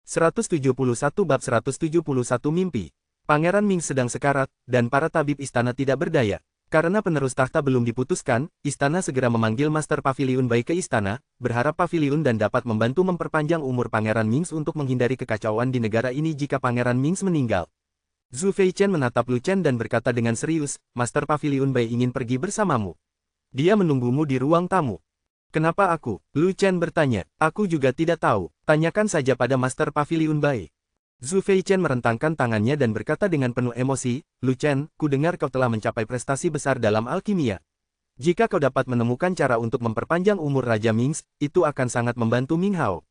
171 bab 171 mimpi. Pangeran Ming sedang sekarat, dan para tabib istana tidak berdaya. Karena penerus takhta belum diputuskan, istana segera memanggil Master Paviliun Bai ke istana, berharap Paviliun dan dapat membantu memperpanjang umur Pangeran Ming untuk menghindari kekacauan di negara ini jika Pangeran Ming meninggal. Zhu Feichen menatap Lu Chen dan berkata dengan serius, Master Paviliun Bai ingin pergi bersamamu. Dia menunggumu di ruang tamu. Kenapa aku? Lu Chen bertanya. Aku juga tidak tahu. Tanyakan saja pada Master Paviliun Bai. Zhu Feichen merentangkan tangannya dan berkata dengan penuh emosi, Lu Chen, ku dengar kau telah mencapai prestasi besar dalam alkimia. Jika kau dapat menemukan cara untuk memperpanjang umur Raja Ming, itu akan sangat membantu Ming Hao.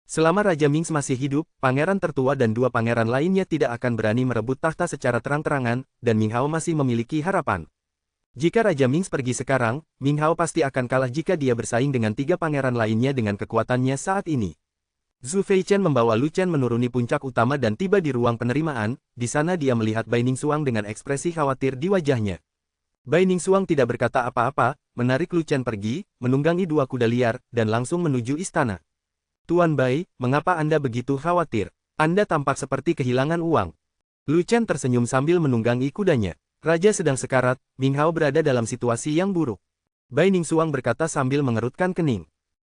Selama Raja Ming masih hidup, pangeran tertua dan dua pangeran lainnya tidak akan berani merebut takhta secara terang-terangan, dan Ming Hao masih memiliki harapan. Jika Raja Ming pergi sekarang, Ming Hao pasti akan kalah jika dia bersaing dengan tiga pangeran lainnya dengan kekuatannya saat ini. Zhu Feichen membawa Lu Chen menuruni puncak utama dan tiba di ruang penerimaan. Di sana dia melihat Bai Ningsuang dengan ekspresi khawatir di wajahnya. Bai Ningsuang tidak berkata apa-apa, menarik Lu Chen pergi, menunggangi dua kuda liar, dan langsung menuju istana. Tuan Bai, mengapa Anda begitu khawatir? Anda tampak seperti kehilangan uang. Lu Chen tersenyum sambil menunggangi kudanya. Raja sedang sekarat, Ming Hao berada dalam situasi yang buruk. Bai Ningsuang berkata sambil mengerutkan kening.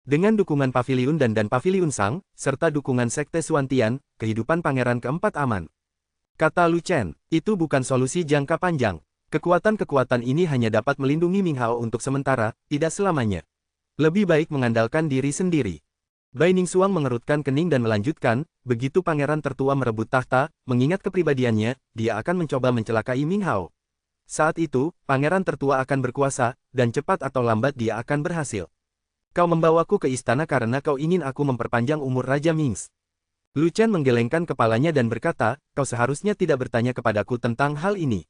Dengan dukungan Paviliun dan Paviliun Sang, serta dukungan Sekte Suantian, kehidupan pangeran keempat aman. Kata Lu Chen, itu bukan solusi jangka panjang. Kekuatan-kekuatan ini hanya dapat melindungi Ming Hao untuk sementara, tidak selamanya. Lebih baik mengandalkan diri sendiri. Bai Ningsuang mengerutkan kening dan melanjutkan, begitu pangeran tertua merebut takhta, mengingat kepribadiannya, dia akan mencoba mencelakai Ming Hao. Saat itu, pangeran tertua akan berkuasa, dan cepat atau lambat dia akan berhasil. Kau membawaku ke istana karena kau ingin aku memperpanjang umur Raja Ming. Lu Chen menggelengkan kepalanya dan berkata, kau seharusnya tidak bertanya kepadaku tentang hal ini.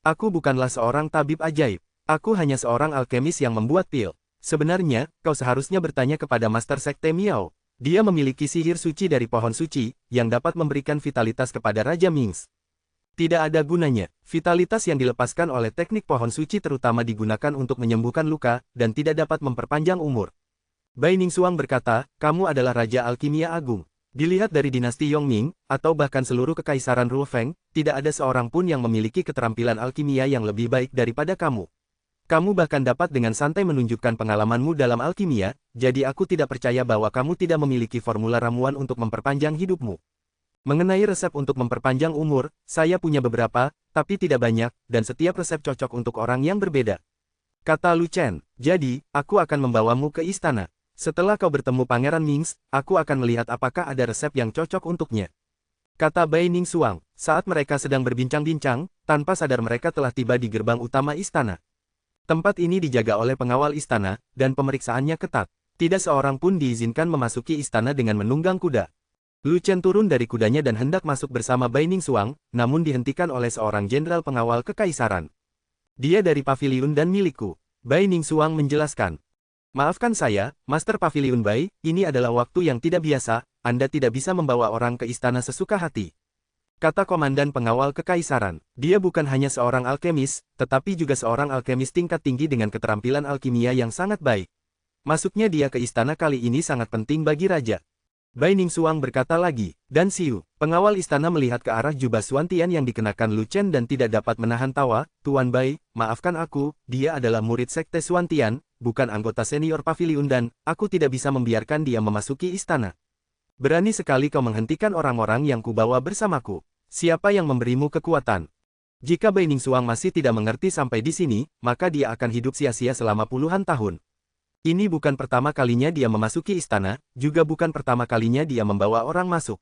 Aku bukanlah seorang tabib ajaib. Aku hanya seorang alkemis yang membuat pil. Sebenarnya, kau seharusnya bertanya kepada Master Sekte Miao. Dia memiliki sihir suci dari pohon suci, yang dapat memberikan vitalitas kepada Raja Ming. Tidak ada gunanya, vitalitas yang dilepaskan oleh teknik pohon suci terutama digunakan untuk menyembuhkan luka, dan tidak dapat memperpanjang umur. Bai Ningsuang berkata, kamu adalah Raja Alkimia Agung. Dilihat dari dinasti Yongming, atau bahkan seluruh kekaisaran Rulfeng, tidak ada seorang pun yang memiliki keterampilan alkimia yang lebih baik daripada kamu. Kamu bahkan dapat dengan santai menunjukkan pengalamanmu dalam alkimia, jadi aku tidak percaya bahwa kamu tidak memiliki formula ramuan untuk memperpanjang hidupmu. Mengenai resep untuk memperpanjang umur, saya punya beberapa, tapi tidak banyak, dan setiap resep cocok untuk orang yang berbeda. Kata Lu Chen, jadi, aku akan membawamu ke istana. Setelah kau bertemu Pangeran Ming, aku akan melihat apakah ada resep yang cocok untuknya. Kata Bai Ningsuang, saat mereka sedang berbincang-bincang, tanpa sadar mereka telah tiba di gerbang utama istana. Tempat ini dijaga oleh pengawal istana, dan pemeriksaannya ketat. Tidak seorang pun diizinkan memasuki istana dengan menunggang kuda. Lu Chen turun dari kudanya dan hendak masuk bersama Bai Ningsuang, namun dihentikan oleh seorang jenderal pengawal kekaisaran. Dia dari Paviliun dan milikku. Bai Ningsuang menjelaskan. Maafkan saya, Master Paviliun Bai, ini adalah waktu yang tidak biasa, Anda tidak bisa membawa orang ke istana sesuka hati. Kata komandan pengawal kekaisaran, dia bukan hanya seorang alkemis, tetapi juga seorang alkemis tingkat tinggi dengan keterampilan alkimia yang sangat baik. Masuknya dia ke istana kali ini sangat penting bagi raja. Bai Ningsuang berkata lagi, dan Siu, pengawal istana melihat ke arah jubah Suantian yang dikenakan Lu Chen dan tidak dapat menahan tawa, Tuan Bai, maafkan aku, dia adalah murid Sekte Suantian, bukan anggota senior Paviliun dan, aku tidak bisa membiarkan dia memasuki istana. Berani sekali kau menghentikan orang-orang yang kubawa bersamaku. Siapa yang memberimu kekuatan? Jika Bai Ningsuang masih tidak mengerti sampai di sini, maka dia akan hidup sia-sia selama puluhan tahun. Ini bukan pertama kalinya dia memasuki istana, juga bukan pertama kalinya dia membawa orang masuk.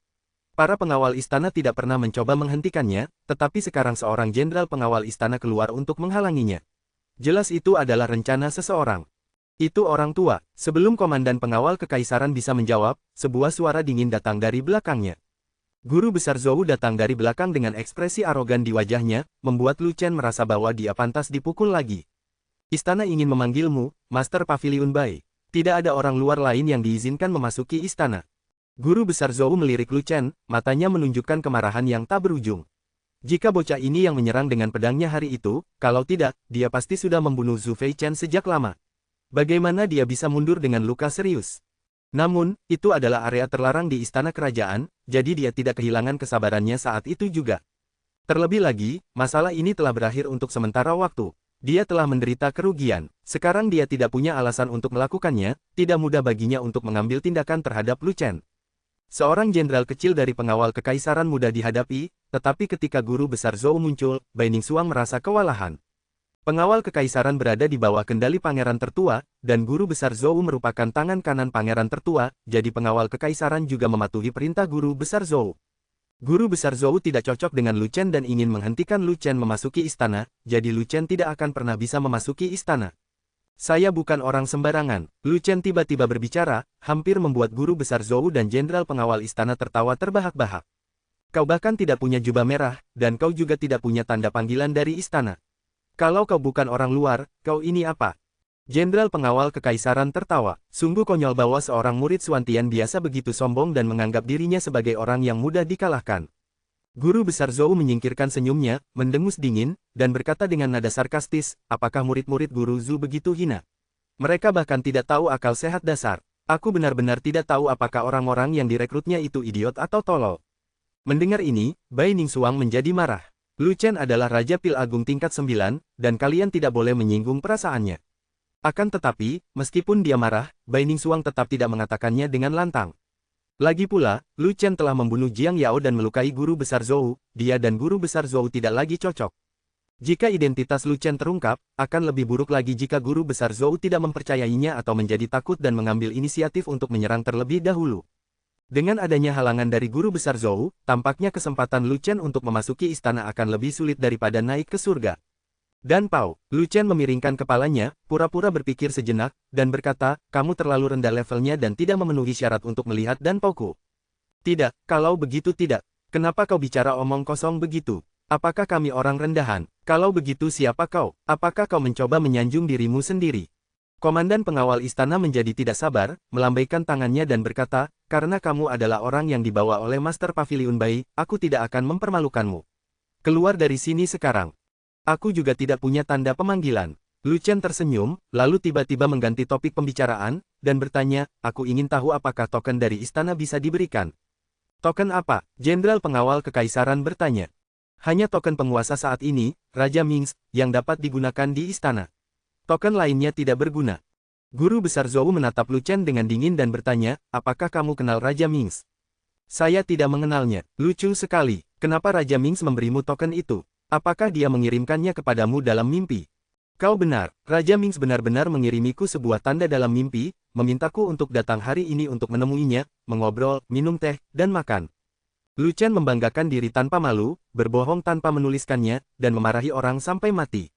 Para pengawal istana tidak pernah mencoba menghentikannya, tetapi sekarang seorang jenderal pengawal istana keluar untuk menghalanginya. Jelas itu adalah rencana seseorang. Itu orang tua. Sebelum komandan pengawal kekaisaran bisa menjawab, sebuah suara dingin datang dari belakangnya. Guru besar Zhou datang dari belakang dengan ekspresi arogan di wajahnya, membuat Lu Chen merasa bahwa dia pantas dipukul lagi. Istana ingin memanggilmu, Master Paviliun Bai. Tidak ada orang luar lain yang diizinkan memasuki istana. Guru besar Zhou melirik Lu Chen, matanya menunjukkan kemarahan yang tak berujung. Jika bocah ini yang menyerang dengan pedangnya hari itu, kalau tidak, dia pasti sudah membunuh Zhu Feichen sejak lama. Bagaimana dia bisa mundur dengan luka serius? Namun, itu adalah area terlarang di istana kerajaan, jadi dia tidak kehilangan kesabarannya saat itu juga. Terlebih lagi, masalah ini telah berakhir untuk sementara waktu. Dia telah menderita kerugian. Sekarang dia tidak punya alasan untuk melakukannya, tidak mudah baginya untuk mengambil tindakan terhadap Lu Chen. Seorang jenderal kecil dari pengawal kekaisaran mudah dihadapi, tetapi ketika guru besar Zhou muncul, Bai Ningxuang merasa kewalahan. Pengawal kekaisaran berada di bawah kendali pangeran tertua, dan guru besar Zhou merupakan tangan kanan pangeran tertua, jadi pengawal kekaisaran juga mematuhi perintah guru besar Zhou. Guru besar Zhou tidak cocok dengan Lu Chen dan ingin menghentikan Lu Chen memasuki istana, jadi Lu Chen tidak akan pernah bisa memasuki istana. Saya bukan orang sembarangan, Lu Chen tiba-tiba berbicara, hampir membuat guru besar Zhou dan jenderal pengawal istana tertawa terbahak-bahak. Kau bahkan tidak punya jubah merah, dan kau juga tidak punya tanda panggilan dari istana. Kalau kau bukan orang luar, kau ini apa? Jenderal pengawal kekaisaran tertawa. Sungguh konyol bahwa seorang murid Suantian biasa begitu sombong dan menganggap dirinya sebagai orang yang mudah dikalahkan. Guru besar Zhou menyingkirkan senyumnya, mendengus dingin, dan berkata dengan nada sarkastis, apakah murid-murid guru Zhu begitu hina? Mereka bahkan tidak tahu akal sehat dasar. Aku benar-benar tidak tahu apakah orang-orang yang direkrutnya itu idiot atau tolol. Mendengar ini, Bai Ningxuang menjadi marah. Lu Chen adalah Raja Pil Agung tingkat 9, dan kalian tidak boleh menyinggung perasaannya. Akan tetapi, meskipun dia marah, Bai Ningxuang tetap tidak mengatakannya dengan lantang. Lagi pula, Lu Chen telah membunuh Jiang Yao dan melukai guru besar Zhou, dia dan guru besar Zhou tidak lagi cocok. Jika identitas Lu Chen terungkap, akan lebih buruk lagi jika guru besar Zhou tidak mempercayainya atau menjadi takut dan mengambil inisiatif untuk menyerang terlebih dahulu. Dengan adanya halangan dari guru besar Zhou, tampaknya kesempatan Lu Chen untuk memasuki istana akan lebih sulit daripada naik ke surga. Dan Pao, Lu Chen memiringkan kepalanya, pura-pura berpikir sejenak, dan berkata, kamu terlalu rendah levelnya dan tidak memenuhi syarat untuk melihat Dan Paoku. Tidak, kalau begitu tidak. Kenapa kau bicara omong kosong begitu? Apakah kami orang rendahan? Kalau begitu siapa kau? Apakah kau mencoba menyanjung dirimu sendiri? Komandan pengawal istana menjadi tidak sabar, melambaikan tangannya dan berkata, karena kamu adalah orang yang dibawa oleh Master Pavilion Bai, aku tidak akan mempermalukanmu. Keluar dari sini sekarang. Aku juga tidak punya tanda pemanggilan. Lu Chen tersenyum, lalu tiba-tiba mengganti topik pembicaraan, dan bertanya, aku ingin tahu apakah token dari istana bisa diberikan. Token apa? Jenderal pengawal kekaisaran bertanya. Hanya token penguasa saat ini, Raja Ming, yang dapat digunakan di istana. Token lainnya tidak berguna. Guru besar Zhou menatap Lu Chen dengan dingin dan bertanya, apakah kamu kenal Raja Ming? Saya tidak mengenalnya. Lucu sekali. Kenapa Raja Ming memberimu token itu? Apakah dia mengirimkannya kepadamu dalam mimpi? Kau benar, Raja Ming benar-benar mengirimiku sebuah tanda dalam mimpi, memintaku untuk datang hari ini untuk menemuinya, mengobrol, minum teh, dan makan. Lu Chen membanggakan diri tanpa malu, berbohong tanpa menuliskannya, dan memarahi orang sampai mati.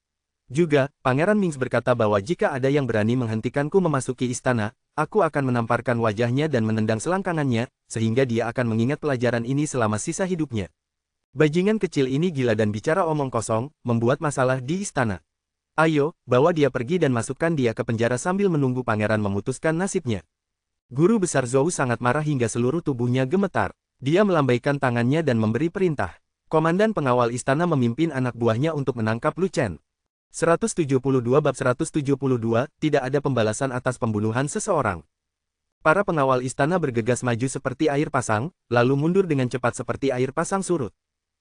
Juga, Pangeran Ming berkata bahwa jika ada yang berani menghentikanku memasuki istana, aku akan menamparkan wajahnya dan menendang selangkangannya, sehingga dia akan mengingat pelajaran ini selama sisa hidupnya. Bajingan kecil ini gila dan bicara omong kosong, membuat masalah di istana. Ayo, bawa dia pergi dan masukkan dia ke penjara sambil menunggu pangeran memutuskan nasibnya. Guru besar Zhou sangat marah hingga seluruh tubuhnya gemetar. Dia melambaikan tangannya dan memberi perintah. Komandan pengawal istana memimpin anak buahnya untuk menangkap Lu Chen. 172 bab 172, tidak ada pembalasan atas pembunuhan seseorang. Para pengawal istana bergegas maju seperti air pasang, lalu mundur dengan cepat seperti air pasang surut.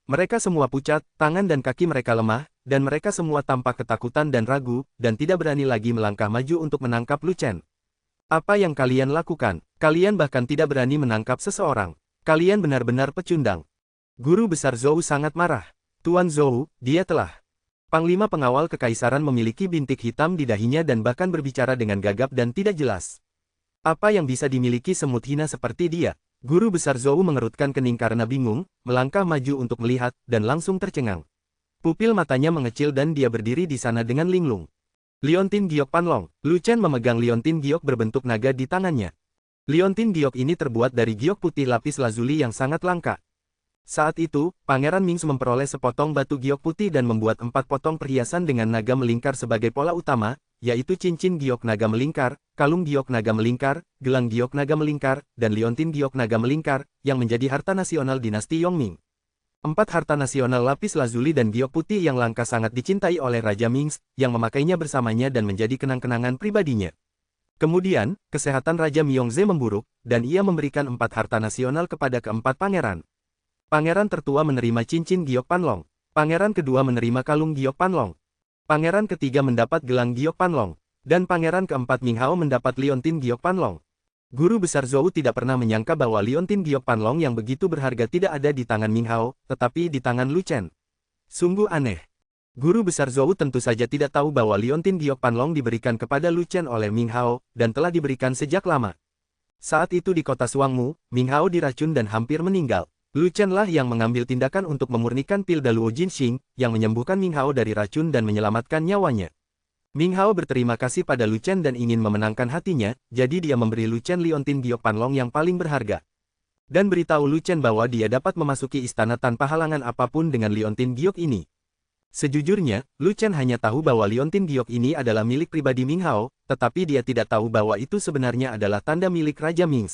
Mereka semua pucat, tangan dan kaki mereka lemah, dan mereka semua tampak ketakutan dan ragu, dan tidak berani lagi melangkah maju untuk menangkap Lu Chen. Apa yang kalian lakukan? Kalian bahkan tidak berani menangkap seseorang. Kalian benar-benar pecundang. Guru besar Zhou sangat marah. Tuan Zhou, dia telah. Panglima pengawal kekaisaran memiliki bintik hitam di dahinya dan bahkan berbicara dengan gagap dan tidak jelas. Apa yang bisa dimiliki semut hina seperti dia? Guru besar Zhou mengerutkan kening karena bingung, melangkah maju untuk melihat, dan langsung tercengang. Pupil matanya mengecil dan dia berdiri di sana dengan linglung. Liontin Giok Panlong. Lu Chen memegang liontin giok berbentuk naga di tangannya. Liontin giok ini terbuat dari giok putih lapis lazuli yang sangat langka. Saat itu, Pangeran Ming memperoleh sepotong batu giok putih dan membuat 4 potong perhiasan dengan naga melingkar sebagai pola utama, yaitu cincin giok naga melingkar, kalung giok naga melingkar, gelang giok naga melingkar, dan liontin giok naga melingkar, yang menjadi harta nasional dinasti Yongming. 4 harta nasional lapis lazuli dan giok putih yang langka sangat dicintai oleh Raja Ming, yang memakainya bersamanya dan menjadi kenang-kenangan pribadinya. Kemudian, kesehatan Raja Myeongzae memburuk, dan ia memberikan 4 harta nasional kepada keempat pangeran. Pangeran tertua menerima cincin Giok Panlong. Pangeran kedua menerima kalung Giok Panlong. Pangeran ketiga mendapat gelang Giok Panlong. Dan pangeran keempat Minghao mendapat liontin Giok Panlong. Guru besar Zhou tidak pernah menyangka bahwa liontin Giok Panlong yang begitu berharga tidak ada di tangan Minghao, tetapi di tangan Lu Chen. Sungguh aneh. Guru besar Zhou tentu saja tidak tahu bahwa liontin Giok Panlong diberikan kepada Lu Chen oleh Minghao, dan telah diberikan sejak lama. Saat itu di kota Suangmu, Minghao diracun dan hampir meninggal. Lu Chen lah yang mengambil tindakan untuk memurnikan pil Daluo Jinxing, yang menyembuhkan Minghao dari racun dan menyelamatkan nyawanya. Minghao berterima kasih pada Lu Chen dan ingin memenangkan hatinya, jadi dia memberi Lu Chen liontin Giok Panlong yang paling berharga. Dan beritahu Lu Chen bahwa dia dapat memasuki istana tanpa halangan apapun dengan liontin Giok ini. Sejujurnya, Lu Chen hanya tahu bahwa liontin Giok ini adalah milik pribadi Minghao, tetapi dia tidak tahu bahwa itu sebenarnya adalah tanda milik Raja Ming.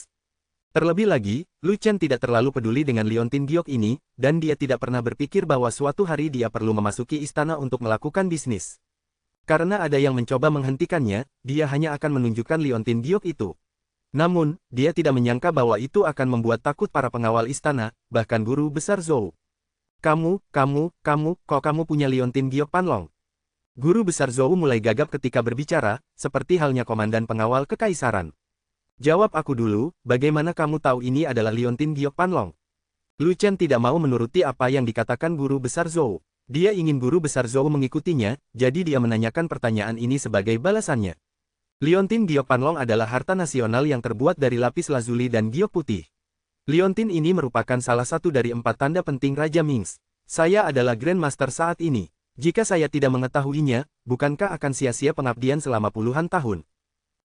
Terlebih lagi, Lu Chen tidak terlalu peduli dengan liontin Giok ini, dan dia tidak pernah berpikir bahwa suatu hari dia perlu memasuki istana untuk melakukan bisnis. Karena ada yang mencoba menghentikannya, dia hanya akan menunjukkan liontin Giok itu. Namun, dia tidak menyangka bahwa itu akan membuat takut para pengawal istana, bahkan guru besar Zhou. Kok kamu punya liontin Giok Panlong? Guru besar Zhou mulai gagap ketika berbicara, seperti halnya komandan pengawal kekaisaran. Jawab aku dulu, bagaimana kamu tahu ini adalah liontin Giok Panlong? Lu Chen tidak mau menuruti apa yang dikatakan guru besar Zhou. Dia ingin guru besar Zhou mengikutinya, jadi dia menanyakan pertanyaan ini sebagai balasannya. Liontin Giok Panlong adalah harta nasional yang terbuat dari lapis lazuli dan giok putih. Liontin ini merupakan salah satu dari 4 tanda penting Raja Ming. Saya adalah Grandmaster saat ini. Jika saya tidak mengetahuinya, bukankah akan sia-sia pengabdian selama puluhan tahun?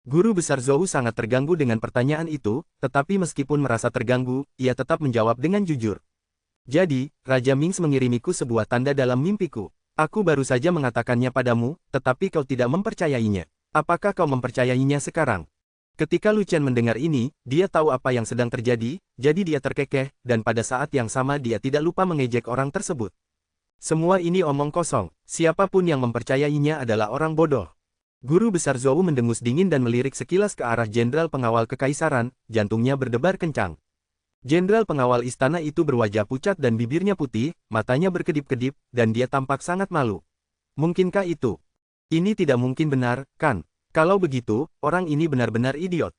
Guru besar Zhou sangat terganggu dengan pertanyaan itu, tetapi meskipun merasa terganggu, ia tetap menjawab dengan jujur. Jadi, Raja Ming mengirimiku sebuah tanda dalam mimpiku. Aku baru saja mengatakannya padamu, tetapi kau tidak mempercayainya. Apakah kau mempercayainya sekarang? Ketika Lu Chen mendengar ini, dia tahu apa yang sedang terjadi, jadi dia terkekeh, dan pada saat yang sama dia tidak lupa mengejek orang tersebut. Semua ini omong kosong, siapapun yang mempercayainya adalah orang bodoh. Guru besar Zhou mendengus dingin dan melirik sekilas ke arah jenderal pengawal kekaisaran, jantungnya berdebar kencang. Jenderal pengawal istana itu berwajah pucat dan bibirnya putih, matanya berkedip-kedip, dan dia tampak sangat malu. Mungkinkah itu? Ini tidak mungkin benar, kan? Kalau begitu, orang ini benar-benar idiot.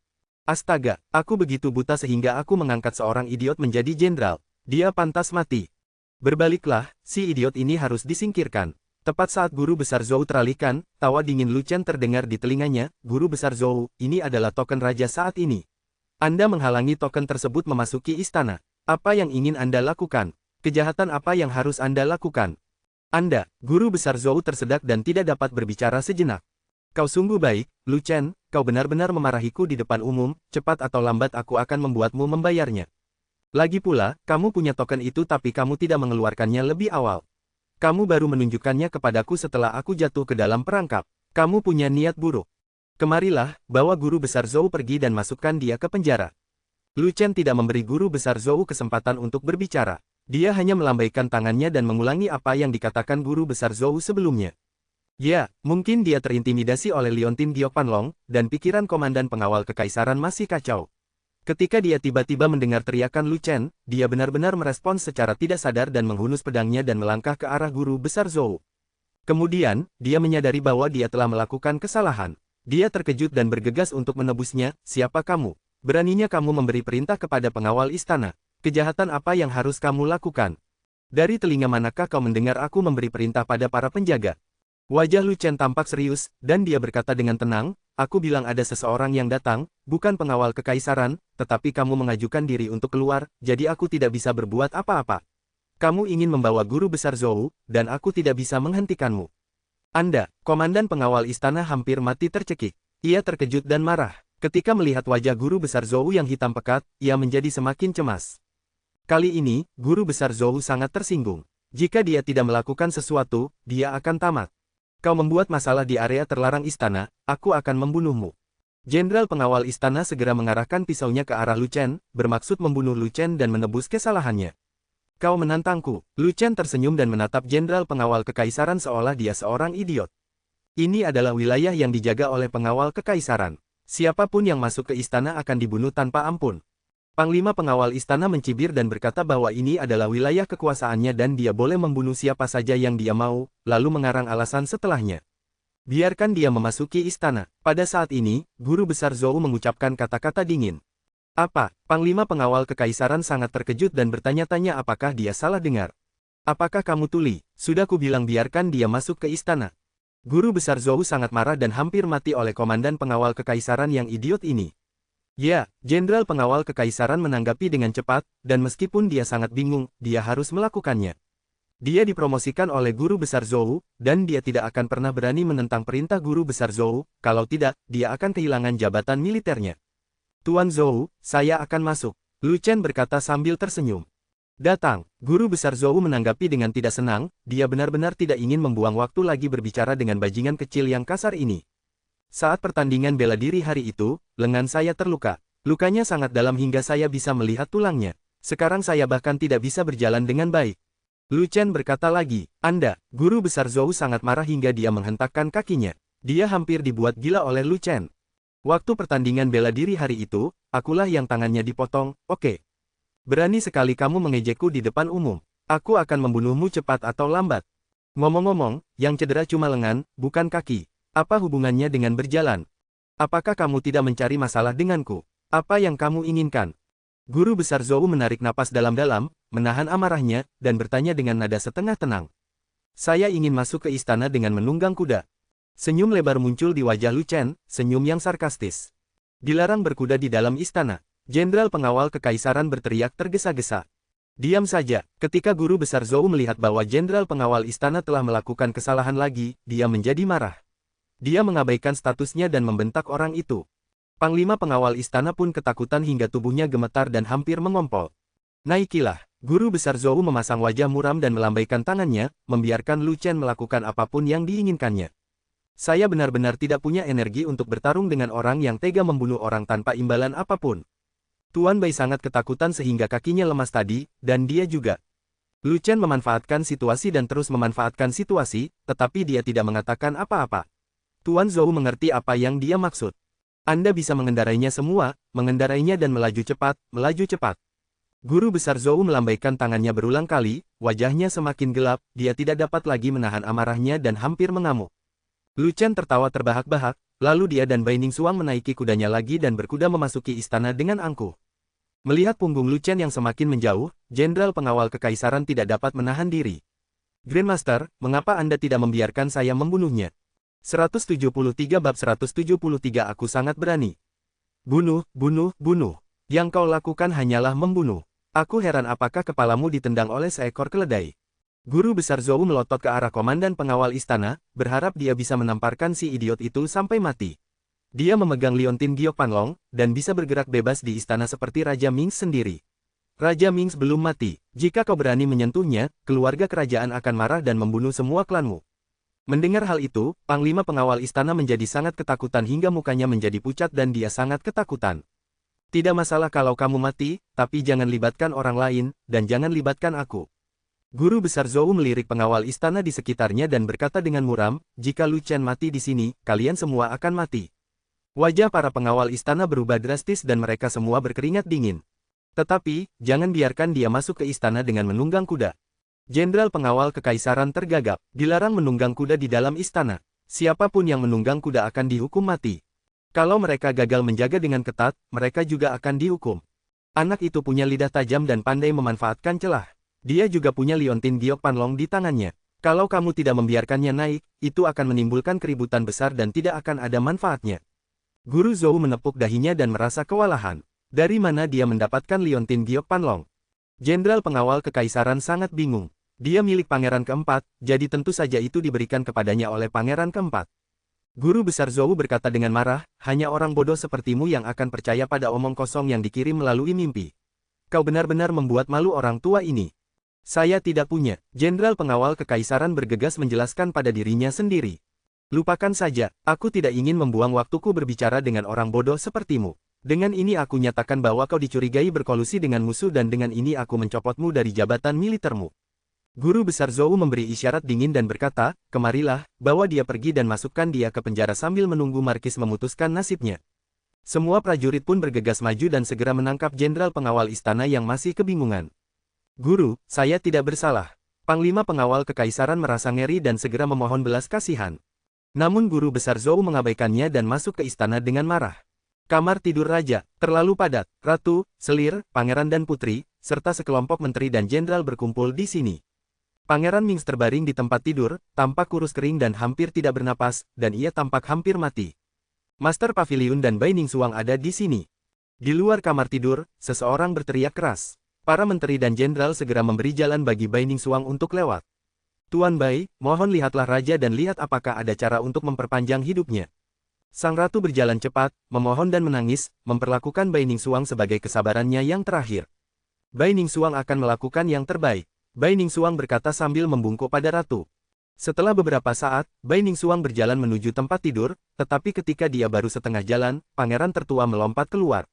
Astaga, aku begitu buta sehingga aku mengangkat seorang idiot menjadi jenderal. Dia pantas mati. Berbaliklah, si idiot ini harus disingkirkan. Tepat saat guru besar Zhou teralihkan, tawa dingin Lu Chen terdengar di telinganya. Guru besar Zhou, ini adalah token raja saat ini. Anda menghalangi token tersebut memasuki istana. Apa yang ingin Anda lakukan? Kejahatan apa yang harus Anda lakukan? Anda, guru besar Zhou tersedak dan tidak dapat berbicara sejenak. Kau sungguh baik, Lu Chen, kau benar-benar memarahiku di depan umum, cepat atau lambat aku akan membuatmu membayarnya. Lagi pula, kamu punya token itu tapi kamu tidak mengeluarkannya lebih awal. Kamu baru menunjukkannya kepadaku setelah aku jatuh ke dalam perangkap. Kamu punya niat buruk. Kemarilah, bawa guru besar Zhou pergi dan masukkan dia ke penjara. Lu Chen tidak memberi guru besar Zhou kesempatan untuk berbicara. Dia hanya melambaikan tangannya dan mengulangi apa yang dikatakan guru besar Zhou sebelumnya. Ya, mungkin dia terintimidasi oleh liontin Giok Panlong, dan pikiran komandan pengawal kekaisaran masih kacau. Ketika dia tiba-tiba mendengar teriakan Lu Chen, dia benar-benar merespons secara tidak sadar dan menghunus pedangnya dan melangkah ke arah guru besar Zhou. Kemudian, dia menyadari bahwa dia telah melakukan kesalahan. Dia terkejut dan bergegas untuk menebusnya. Siapa kamu? Beraninya kamu memberi perintah kepada pengawal istana? Kejahatan apa yang harus kamu lakukan? Dari telinga manakah kau mendengar aku memberi perintah pada para penjaga? Wajah Lu Chen tampak serius, dan dia berkata dengan tenang, aku bilang ada seseorang yang datang, bukan pengawal kekaisaran, tetapi kamu mengajukan diri untuk keluar, jadi aku tidak bisa berbuat apa-apa. Kamu ingin membawa guru besar Zhou, dan aku tidak bisa menghentikanmu. Anda, komandan pengawal istana hampir mati tercekik. Ia terkejut dan marah. Ketika melihat wajah guru besar Zhou yang hitam pekat, ia menjadi semakin cemas. Kali ini, guru besar Zhou sangat tersinggung. Jika dia tidak melakukan sesuatu, dia akan tamat. Kau membuat masalah di area terlarang istana, aku akan membunuhmu. Jenderal pengawal istana segera mengarahkan pisaunya ke arah Lu Chen, bermaksud membunuh Lu Chen dan menebus kesalahannya. Kau menantangku. Lu Chen tersenyum dan menatap jenderal pengawal kekaisaran seolah dia seorang idiot. Ini adalah wilayah yang dijaga oleh pengawal kekaisaran. Siapapun yang masuk ke istana akan dibunuh tanpa ampun. Panglima pengawal istana mencibir dan berkata bahwa ini adalah wilayah kekuasaannya dan dia boleh membunuh siapa saja yang dia mau, lalu mengarang alasan setelahnya. Biarkan dia memasuki istana. Pada saat ini, Guru Besar Zhou mengucapkan kata-kata dingin. Apa? Panglima pengawal kekaisaran sangat terkejut dan bertanya-tanya apakah dia salah dengar. Apakah kamu tuli? Sudah kubilang biarkan dia masuk ke istana. Guru Besar Zhou sangat marah dan hampir mati oleh komandan pengawal kekaisaran yang idiot ini. Ya, Jenderal Pengawal Kekaisaran menanggapi dengan cepat, dan meskipun dia sangat bingung, dia harus melakukannya. Dia dipromosikan oleh Guru Besar Zhou, dan dia tidak akan pernah berani menentang perintah Guru Besar Zhou, kalau tidak, dia akan kehilangan jabatan militernya. Tuan Zhou, saya akan masuk, Lu Chen berkata sambil tersenyum. Datang, Guru Besar Zhou menanggapi dengan tidak senang, dia benar-benar tidak ingin membuang waktu lagi berbicara dengan bajingan kecil yang kasar ini. Saat pertandingan bela diri hari itu, lengan saya terluka. Lukanya sangat dalam hingga saya bisa melihat tulangnya. Sekarang saya bahkan tidak bisa berjalan dengan baik. Lu Chen berkata lagi, Anda, Guru Besar Zhou sangat marah hingga dia menghentakkan kakinya. Dia hampir dibuat gila oleh Lu Chen. Waktu pertandingan bela diri hari itu, akulah yang tangannya dipotong, oke. Berani sekali kamu mengejekku di depan umum. Aku akan membunuhmu cepat atau lambat. Ngomong-ngomong, yang cedera cuma lengan, bukan kaki. Apa hubungannya dengan berjalan? Apakah kamu tidak mencari masalah denganku? Apa yang kamu inginkan? Guru Besar Zhou menarik napas dalam-dalam, menahan amarahnya, dan bertanya dengan nada setengah tenang. Saya ingin masuk ke istana dengan menunggang kuda. Senyum lebar muncul di wajah Lu Chen, senyum yang sarkastis. Dilarang berkuda di dalam istana. Jenderal Pengawal Kekaisaran berteriak tergesa-gesa. Diam saja, ketika Guru Besar Zhou melihat bahwa Jenderal Pengawal istana telah melakukan kesalahan lagi, dia menjadi marah. Dia mengabaikan statusnya dan membentak orang itu. Panglima pengawal istana pun ketakutan hingga tubuhnya gemetar dan hampir mengompol. Naikilah, Guru Besar Zhou memasang wajah muram dan melambaikan tangannya, membiarkan Lu Chen melakukan apapun yang diinginkannya. Saya benar-benar tidak punya energi untuk bertarung dengan orang yang tega membunuh orang tanpa imbalan apapun. Tuan Bai sangat ketakutan sehingga kakinya lemas tadi, dan dia juga. Lu Chen memanfaatkan situasi dan terus memanfaatkan situasi, tetapi dia tidak mengatakan apa-apa. Tuan Zhou mengerti apa yang dia maksud. Anda bisa mengendarainya semua, mengendarainya dan melaju cepat, melaju cepat. Guru Besar Zhou melambaikan tangannya berulang kali, wajahnya semakin gelap, dia tidak dapat lagi menahan amarahnya dan hampir mengamuk. Lu Chen tertawa terbahak-bahak, lalu dia dan Bai Ningsuang menaiki kudanya lagi dan berkuda memasuki istana dengan angkuh. Melihat punggung Lu Chen yang semakin menjauh, Jenderal Pengawal Kekaisaran tidak dapat menahan diri. Grandmaster, mengapa Anda tidak membiarkan saya membunuhnya? 173 bab 173 Aku sangat berani. Bunuh, bunuh, bunuh. Yang kau lakukan hanyalah membunuh. Aku heran apakah kepalamu ditendang oleh seekor keledai. Guru Besar Zhou melotot ke arah komandan pengawal istana, berharap dia bisa menamparkan si idiot itu sampai mati. Dia memegang liontin Giok Panlong, dan bisa bergerak bebas di istana seperti Raja Ming sendiri. Raja Ming belum mati. Jika kau berani menyentuhnya, keluarga kerajaan akan marah dan membunuh semua klanmu. Mendengar hal itu, Panglima pengawal istana menjadi sangat ketakutan hingga mukanya menjadi pucat dan dia sangat ketakutan. Tidak masalah kalau kamu mati, tapi jangan libatkan orang lain, dan jangan libatkan aku. Guru Besar Zhou melirik pengawal istana di sekitarnya dan berkata dengan muram, jika Lu Chen mati di sini, kalian semua akan mati. Wajah para pengawal istana berubah drastis dan mereka semua berkeringat dingin. Tetapi, jangan biarkan dia masuk ke istana dengan menunggang kuda. Jenderal Pengawal Kekaisaran tergagap, dilarang menunggang kuda di dalam istana. Siapapun yang menunggang kuda akan dihukum mati. Kalau mereka gagal menjaga dengan ketat, mereka juga akan dihukum. Anak itu punya lidah tajam dan pandai memanfaatkan celah. Dia juga punya liontin Giok Panlong di tangannya. Kalau kamu tidak membiarkannya naik, itu akan menimbulkan keributan besar dan tidak akan ada manfaatnya. Guru Zhou menepuk dahinya dan merasa kewalahan. Dari mana dia mendapatkan liontin Giok Panlong? Jenderal Pengawal Kekaisaran sangat bingung. Dia milik pangeran keempat, jadi tentu saja itu diberikan kepadanya oleh pangeran keempat. Guru Besar Zhou berkata dengan marah, hanya orang bodoh sepertimu yang akan percaya pada omong kosong yang dikirim melalui mimpi. Kau benar-benar membuat malu orang tua ini. Saya tidak punya. Jenderal Pengawal Kekaisaran bergegas menjelaskan pada dirinya sendiri. Lupakan saja, aku tidak ingin membuang waktuku berbicara dengan orang bodoh sepertimu. Dengan ini aku nyatakan bahwa kau dicurigai berkolusi dengan musuh dan dengan ini aku mencopotmu dari jabatan militermu. Guru Besar Zhou memberi isyarat dingin dan berkata, kemarilah, bawa dia pergi dan masukkan dia ke penjara sambil menunggu Markis memutuskan nasibnya. Semua prajurit pun bergegas maju dan segera menangkap jenderal pengawal istana yang masih kebingungan. Guru, saya tidak bersalah. Panglima pengawal kekaisaran merasa ngeri dan segera memohon belas kasihan. Namun guru besar Zhou mengabaikannya dan masuk ke istana dengan marah. Kamar tidur raja, terlalu padat. Ratu, selir, pangeran dan putri, serta sekelompok menteri dan jenderal berkumpul di sini. Pangeran Ming terbaring di tempat tidur, tampak kurus kering dan hampir tidak bernapas, dan ia tampak hampir mati. Master Paviliun dan Bai Ningsuang ada di sini. Di luar kamar tidur, seseorang berteriak keras. Para menteri dan jenderal segera memberi jalan bagi Bai Ningsuang untuk lewat. Tuan Bai, mohon lihatlah raja dan lihat apakah ada cara untuk memperpanjang hidupnya. Sang ratu berjalan cepat, memohon dan menangis, memperlakukan Bai Ningsuang sebagai kesabarannya yang terakhir. Bai Ningsuang akan melakukan yang terbaik. Bai Ningsuang berkata sambil membungkuk pada ratu. Setelah beberapa saat, Bai Ningsuang berjalan menuju tempat tidur, tetapi ketika dia baru setengah jalan, pangeran tertua melompat keluar.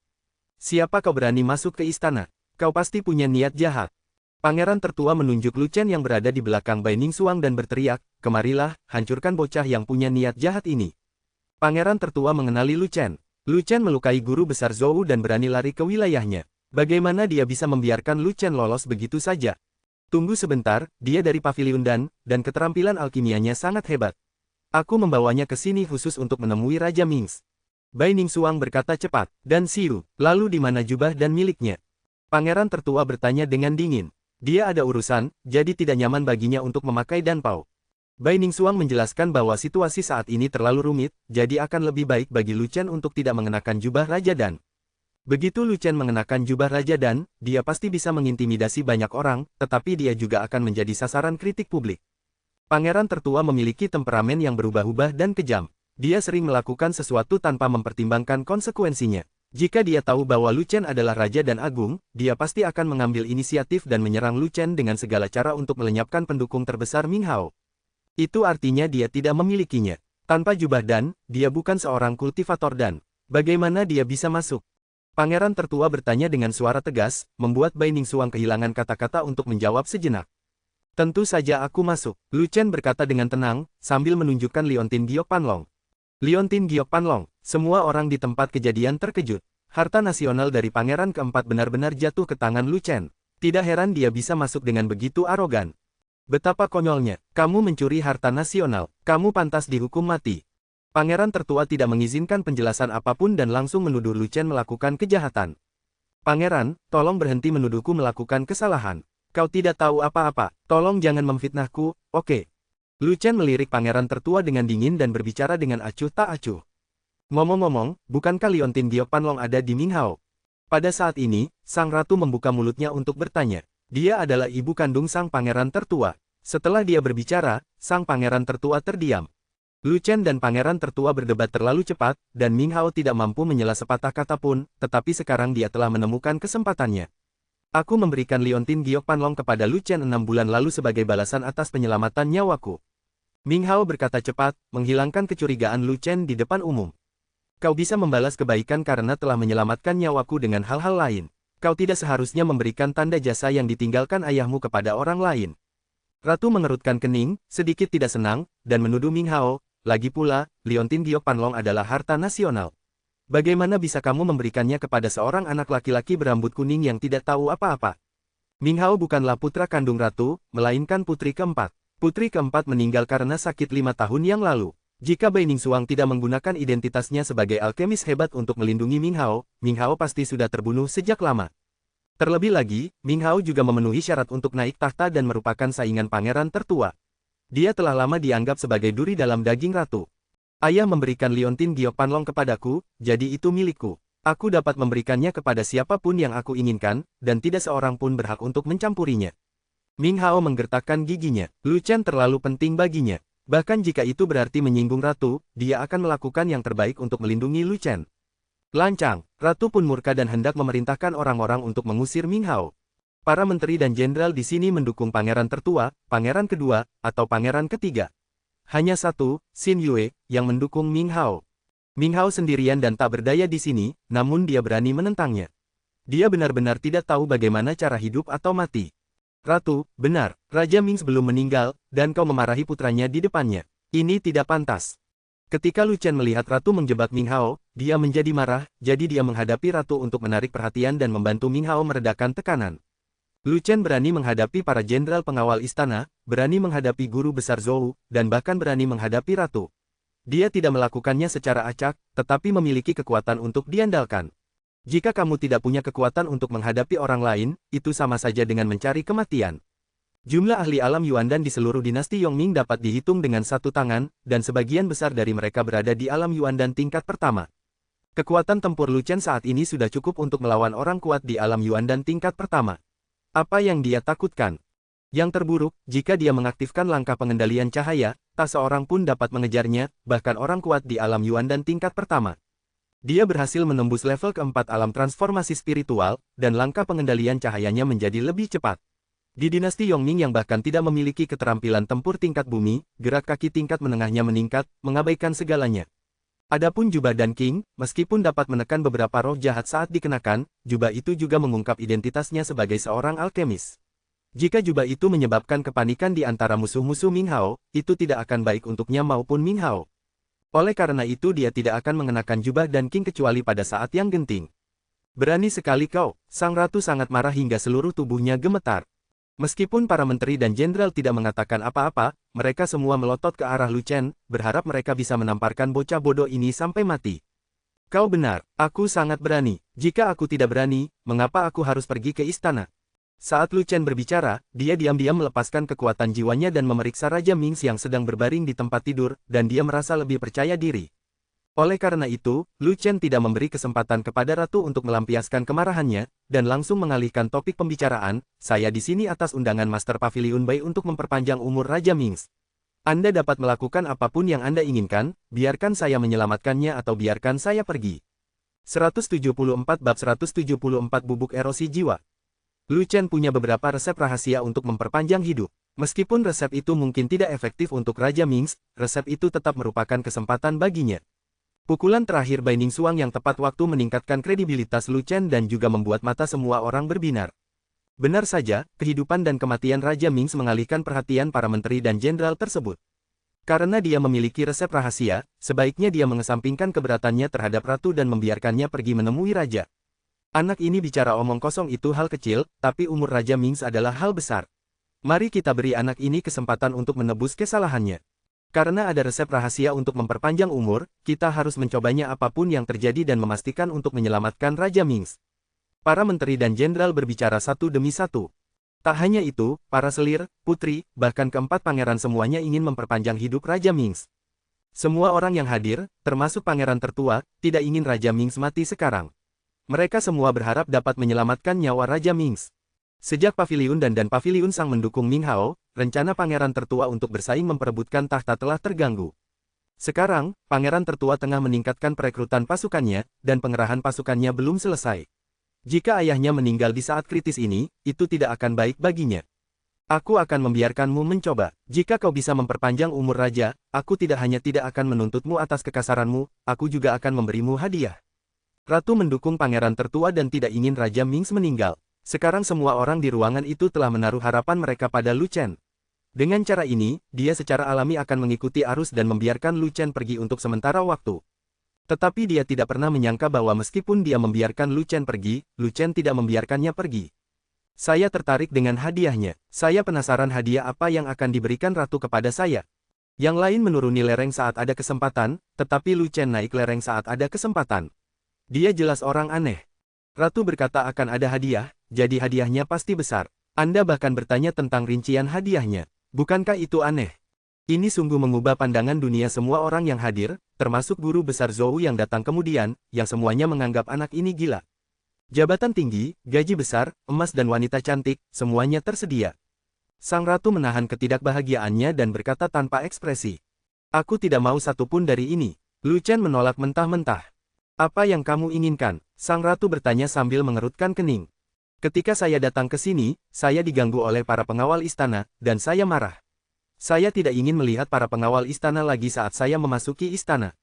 Siapa kau berani masuk ke istana? Kau pasti punya niat jahat. Pangeran tertua menunjuk Lu Chen yang berada di belakang Bai Ningsuang dan berteriak, kemarilah, hancurkan bocah yang punya niat jahat ini. Pangeran tertua mengenali Lu Chen. Lu Chen melukai guru besar Zhou dan berani lari ke wilayahnya. Bagaimana dia bisa membiarkan Lu Chen lolos begitu saja? Tunggu sebentar, dia dari Paviliun dan keterampilan alkimianya sangat hebat. Aku membawanya ke sini khusus untuk menemui Raja Ming. Bai Ningsuang berkata cepat, dan Siu, lalu di mana jubah dan miliknya? Pangeran tertua bertanya dengan dingin. Dia ada urusan, jadi tidak nyaman baginya untuk memakai danpao. Bai Ningsuang menjelaskan bahwa situasi saat ini terlalu rumit, jadi akan lebih baik bagi Lu Chen untuk tidak mengenakan jubah Raja Dan. Begitu Lu Chen mengenakan jubah Raja Dan, dia pasti bisa mengintimidasi banyak orang, tetapi dia juga akan menjadi sasaran kritik publik. Pangeran tertua memiliki temperamen yang berubah-ubah dan kejam. Dia sering melakukan sesuatu tanpa mempertimbangkan konsekuensinya. Jika dia tahu bahwa Lu Chen adalah raja dan agung, dia pasti akan mengambil inisiatif dan menyerang Lu Chen dengan segala cara untuk melenyapkan pendukung terbesar Ming Hao. Itu artinya dia tidak memilikinya. Tanpa jubah Dan, dia bukan seorang kultivator Dan. Bagaimana dia bisa masuk? Pangeran tertua bertanya dengan suara tegas, membuat Bai Ningsuang kehilangan kata-kata untuk menjawab sejenak. Tentu saja aku masuk, Lu Chen berkata dengan tenang, sambil menunjukkan liontin Giok Panlong. Liontin Giok Panlong, semua orang di tempat kejadian terkejut. Harta nasional dari pangeran keempat benar-benar jatuh ke tangan Lu Chen. Tidak heran dia bisa masuk dengan begitu arogan. Betapa konyolnya, kamu mencuri harta nasional, kamu pantas dihukum mati. Pangeran tertua tidak mengizinkan penjelasan apapun dan langsung menuduh Lu Chen melakukan kejahatan. Pangeran, tolong berhenti menuduhku melakukan kesalahan. Kau tidak tahu apa-apa, tolong jangan memfitnahku, oke? Lu Chen melirik pangeran tertua dengan dingin dan berbicara dengan acuh tak acuh. Ngomong-ngomong, bukankah liontin Giok Panlong ada di Ming Hao? Pada saat ini, sang ratu membuka mulutnya untuk bertanya. Dia adalah ibu kandung sang pangeran tertua. Setelah dia berbicara, sang pangeran tertua terdiam. Lu Chen dan pangeran tertua berdebat terlalu cepat, dan Ming Hao tidak mampu menyela sepatah kata pun, tetapi sekarang dia telah menemukan kesempatannya. Aku memberikan liontin Giok Panlong kepada Lu Chen 6 bulan lalu sebagai balasan atas penyelamatan nyawaku. Ming Hao berkata cepat, menghilangkan kecurigaan Lu Chen di depan umum. Kau bisa membalas kebaikan karena telah menyelamatkan nyawaku dengan hal-hal lain. Kau tidak seharusnya memberikan tanda jasa yang ditinggalkan ayahmu kepada orang lain. Ratu mengerutkan kening, sedikit tidak senang, dan menuduh Ming Hao, lagi pula, liontin Giok Panlong adalah harta nasional. Bagaimana bisa kamu memberikannya kepada seorang anak laki-laki berambut kuning yang tidak tahu apa-apa? Ming Hao bukanlah putra kandung ratu, melainkan putri keempat. Putri keempat meninggal karena sakit 5 tahun yang lalu. Jika Bai Ningsuang tidak menggunakan identitasnya sebagai alkemis hebat untuk melindungi Ming Hao pasti sudah terbunuh sejak lama. Terlebih lagi, Ming Hao juga memenuhi syarat untuk naik tahta dan merupakan saingan pangeran tertua. Dia telah lama dianggap sebagai duri dalam daging ratu. Ayah memberikan liontin Giok Panlong kepadaku, jadi itu milikku. Aku dapat memberikannya kepada siapapun yang aku inginkan, dan tidak seorang pun berhak untuk mencampurinya. Ming Hao menggertakkan giginya. Lu Chen terlalu penting baginya. Bahkan jika itu berarti menyinggung ratu, dia akan melakukan yang terbaik untuk melindungi Lu Chen. Lancang, ratu pun murka dan hendak memerintahkan orang-orang untuk mengusir Ming Hao. Para menteri dan jenderal di sini mendukung pangeran tertua, pangeran kedua, atau pangeran ketiga. Hanya satu, Xin Yue, yang mendukung Ming Hao. Ming Hao sendirian dan tak berdaya di sini, namun dia berani menentangnya. Dia benar-benar tidak tahu bagaimana cara hidup atau mati. Ratu, benar, Raja Ming belum meninggal, dan kau memarahi putranya di depannya. Ini tidak pantas. Ketika Lu Chen melihat Ratu menjebak Ming Hao, dia menjadi marah, jadi dia menghadapi Ratu untuk menarik perhatian dan membantu Ming Hao meredakan tekanan. Lu Chen berani menghadapi para jenderal pengawal istana, berani menghadapi guru besar Zhou, dan bahkan berani menghadapi Ratu. Dia tidak melakukannya secara acak, tetapi memiliki kekuatan untuk diandalkan. Jika kamu tidak punya kekuatan untuk menghadapi orang lain, itu sama saja dengan mencari kematian. Jumlah ahli alam Yuandan di seluruh dinasti Yongming dapat dihitung dengan satu tangan, dan sebagian besar dari mereka berada di alam Yuandan tingkat pertama. Kekuatan tempur Lu Chen saat ini sudah cukup untuk melawan orang kuat di alam Yuandan tingkat pertama. Apa yang dia takutkan? Yang terburuk, jika dia mengaktifkan langkah pengendalian cahaya, tak seorang pun dapat mengejarnya, bahkan orang kuat di alam Yuandan tingkat pertama. Dia berhasil menembus level keempat alam transformasi spiritual, dan langkah pengendalian cahayanya menjadi lebih cepat. Di dinasti Yongming yang bahkan tidak memiliki keterampilan tempur tingkat bumi, gerak kaki tingkat menengahnya meningkat, mengabaikan segalanya. Adapun jubah Dan King, meskipun dapat menekan beberapa roh jahat saat dikenakan, jubah itu juga mengungkap identitasnya sebagai seorang alkemis. Jika jubah itu menyebabkan kepanikan di antara musuh-musuh Ming Hao, itu tidak akan baik untuknya maupun Ming Hao. Oleh karena itu dia tidak akan mengenakan jubah Dan King kecuali pada saat yang genting. Berani sekali kau, sang ratu sangat marah hingga seluruh tubuhnya gemetar. Meskipun para menteri dan jenderal tidak mengatakan apa-apa, mereka semua melotot ke arah Lu Chen, berharap mereka bisa menamparkan bocah bodoh ini sampai mati. Kau benar, aku sangat berani. Jika aku tidak berani, mengapa aku harus pergi ke istana? Saat Lu Chen berbicara, dia diam-diam melepaskan kekuatan jiwanya dan memeriksa Raja Ming yang sedang berbaring di tempat tidur, dan dia merasa lebih percaya diri. Oleh karena itu, Lu Chen tidak memberi kesempatan kepada Ratu untuk melampiaskan kemarahannya, dan langsung mengalihkan topik pembicaraan, saya di sini atas undangan Master Pavilion Bai untuk memperpanjang umur Raja Ming. Anda dapat melakukan apapun yang Anda inginkan, biarkan saya menyelamatkannya atau biarkan saya pergi. 174 Bab 174 Bubuk Erosi Jiwa. Lu Chen punya beberapa resep rahasia untuk memperpanjang hidup. Meskipun resep itu mungkin tidak efektif untuk Raja Ming, resep itu tetap merupakan kesempatan baginya. Pukulan terakhir Baining Suang yang tepat waktu meningkatkan kredibilitas Lu Chen dan juga membuat mata semua orang berbinar. Benar saja, kehidupan dan kematian Raja Ming mengalihkan perhatian para menteri dan jenderal tersebut. Karena dia memiliki resep rahasia, sebaiknya dia mengesampingkan keberatannya terhadap ratu dan membiarkannya pergi menemui raja. Anak ini bicara omong kosong itu hal kecil, tapi umur Raja Ming adalah hal besar. Mari kita beri anak ini kesempatan untuk menebus kesalahannya. Karena ada resep rahasia untuk memperpanjang umur, kita harus mencobanya apapun yang terjadi dan memastikan untuk menyelamatkan Raja Ming. Para menteri dan jenderal berbicara satu demi satu. Tak hanya itu, para selir, putri, bahkan keempat pangeran semuanya ingin memperpanjang hidup Raja Ming. Semua orang yang hadir, termasuk pangeran tertua, tidak ingin Raja Ming mati sekarang. Mereka semua berharap dapat menyelamatkan nyawa Raja Ming. Sejak Pavilion dan Pavilion Sang mendukung Ming Hao, rencana pangeran tertua untuk bersaing memperebutkan tahta telah terganggu. Sekarang, pangeran tertua tengah meningkatkan perekrutan pasukannya, dan pengerahan pasukannya belum selesai. Jika ayahnya meninggal di saat kritis ini, itu tidak akan baik baginya. Aku akan membiarkanmu mencoba. Jika kau bisa memperpanjang umur raja, aku tidak hanya tidak akan menuntutmu atas kekasaranmu, aku juga akan memberimu hadiah. Ratu mendukung pangeran tertua dan tidak ingin Raja Ming meninggal. Sekarang semua orang di ruangan itu telah menaruh harapan mereka pada Lu Chen. Dengan cara ini, dia secara alami akan mengikuti arus dan membiarkan Lu Chen pergi untuk sementara waktu. Tetapi dia tidak pernah menyangka bahwa meskipun dia membiarkan Lu Chen pergi, Lu Chen tidak membiarkannya pergi. Saya tertarik dengan hadiahnya. Saya penasaran hadiah apa yang akan diberikan Ratu kepada saya. Yang lain menuruni lereng saat ada kesempatan, tetapi Lu Chen naik lereng saat ada kesempatan. Dia jelas orang aneh. Ratu berkata akan ada hadiah, jadi hadiahnya pasti besar. Anda bahkan bertanya tentang rincian hadiahnya. Bukankah itu aneh? Ini sungguh mengubah pandangan dunia semua orang yang hadir, termasuk guru besar Zhou yang datang kemudian, yang semuanya menganggap anak ini gila. Jabatan tinggi, gaji besar, emas dan wanita cantik, semuanya tersedia. Sang ratu menahan ketidakbahagiaannya dan berkata tanpa ekspresi. Aku tidak mau satupun dari ini. Lu Chen menolak mentah-mentah. Apa yang kamu inginkan? Sang ratu bertanya sambil mengerutkan kening. Ketika saya datang ke sini, saya diganggu oleh para pengawal istana, dan saya marah. Saya tidak ingin melihat para pengawal istana lagi saat saya memasuki istana.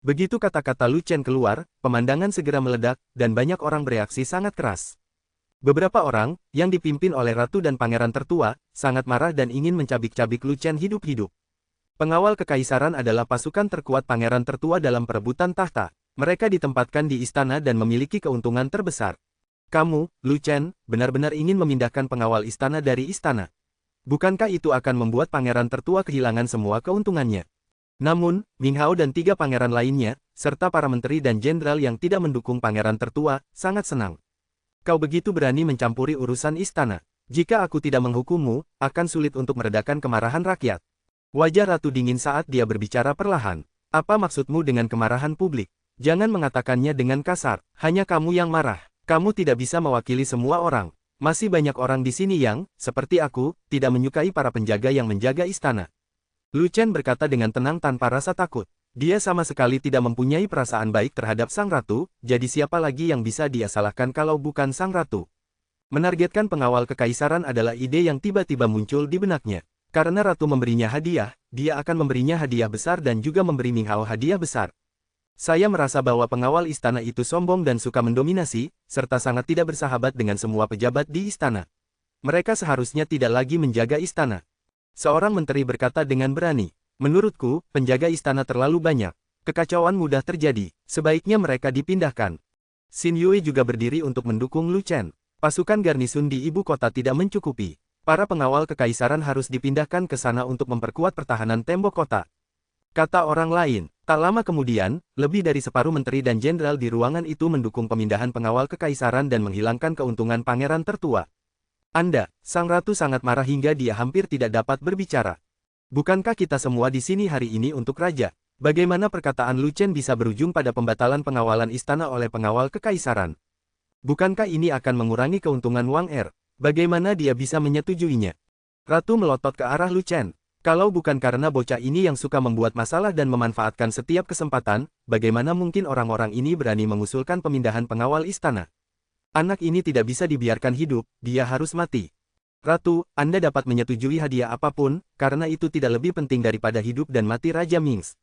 Begitu kata-kata Lu Chen keluar, pemandangan segera meledak, dan banyak orang bereaksi sangat keras. Beberapa orang, yang dipimpin oleh ratu dan pangeran tertua, sangat marah dan ingin mencabik-cabik Lu Chen hidup-hidup. Pengawal kekaisaran adalah pasukan terkuat pangeran tertua dalam perebutan tahta. Mereka ditempatkan di istana dan memiliki keuntungan terbesar. Kamu, Lu Chen, benar-benar ingin memindahkan pengawal istana dari istana. Bukankah itu akan membuat pangeran tertua kehilangan semua keuntungannya? Namun, Ming Hao dan 3 pangeran lainnya, serta para menteri dan jenderal yang tidak mendukung pangeran tertua, sangat senang. Kau begitu berani mencampuri urusan istana. Jika aku tidak menghukummu, akan sulit untuk meredakan kemarahan rakyat. Wajah Ratu dingin saat dia berbicara perlahan. Apa maksudmu dengan kemarahan publik? Jangan mengatakannya dengan kasar, hanya kamu yang marah. Kamu tidak bisa mewakili semua orang. Masih banyak orang di sini yang, seperti aku, tidak menyukai para penjaga yang menjaga istana. Lu Chen berkata dengan tenang tanpa rasa takut. Dia sama sekali tidak mempunyai perasaan baik terhadap Sang Ratu, jadi siapa lagi yang bisa dia salahkan kalau bukan Sang Ratu? Menargetkan pengawal kekaisaran adalah ide yang tiba-tiba muncul di benaknya. Karena Ratu memberinya hadiah, dia akan memberinya hadiah besar dan juga memberi Ming Hao hadiah besar. Saya merasa bahwa pengawal istana itu sombong dan suka mendominasi, serta sangat tidak bersahabat dengan semua pejabat di istana. Mereka seharusnya tidak lagi menjaga istana. Seorang menteri berkata dengan berani, menurutku, penjaga istana terlalu banyak. Kekacauan mudah terjadi, sebaiknya mereka dipindahkan. Xin Yue juga berdiri untuk mendukung Lu Chen. Pasukan garnisun di ibu kota tidak mencukupi. Para pengawal kekaisaran harus dipindahkan ke sana untuk memperkuat pertahanan tembok kota. Kata orang lain, tak lama kemudian, lebih dari separuh menteri dan jenderal di ruangan itu mendukung pemindahan pengawal kekaisaran dan menghilangkan keuntungan pangeran tertua. Anda, Sang Ratu sangat marah hingga dia hampir tidak dapat berbicara. Bukankah kita semua di sini hari ini untuk raja? Bagaimana perkataan Lu Chen bisa berujung pada pembatalan pengawalan istana oleh pengawal kekaisaran? Bukankah ini akan mengurangi keuntungan Wang Er? Bagaimana dia bisa menyetujuinya? Ratu melotot ke arah Lu Chen. Kalau bukan karena bocah ini yang suka membuat masalah dan memanfaatkan setiap kesempatan, bagaimana mungkin orang-orang ini berani mengusulkan pemindahan pengawal istana? Anak ini tidak bisa dibiarkan hidup, dia harus mati. Ratu, Anda dapat menyetujui hadiah apapun, karena itu tidak lebih penting daripada hidup dan mati Raja Mings.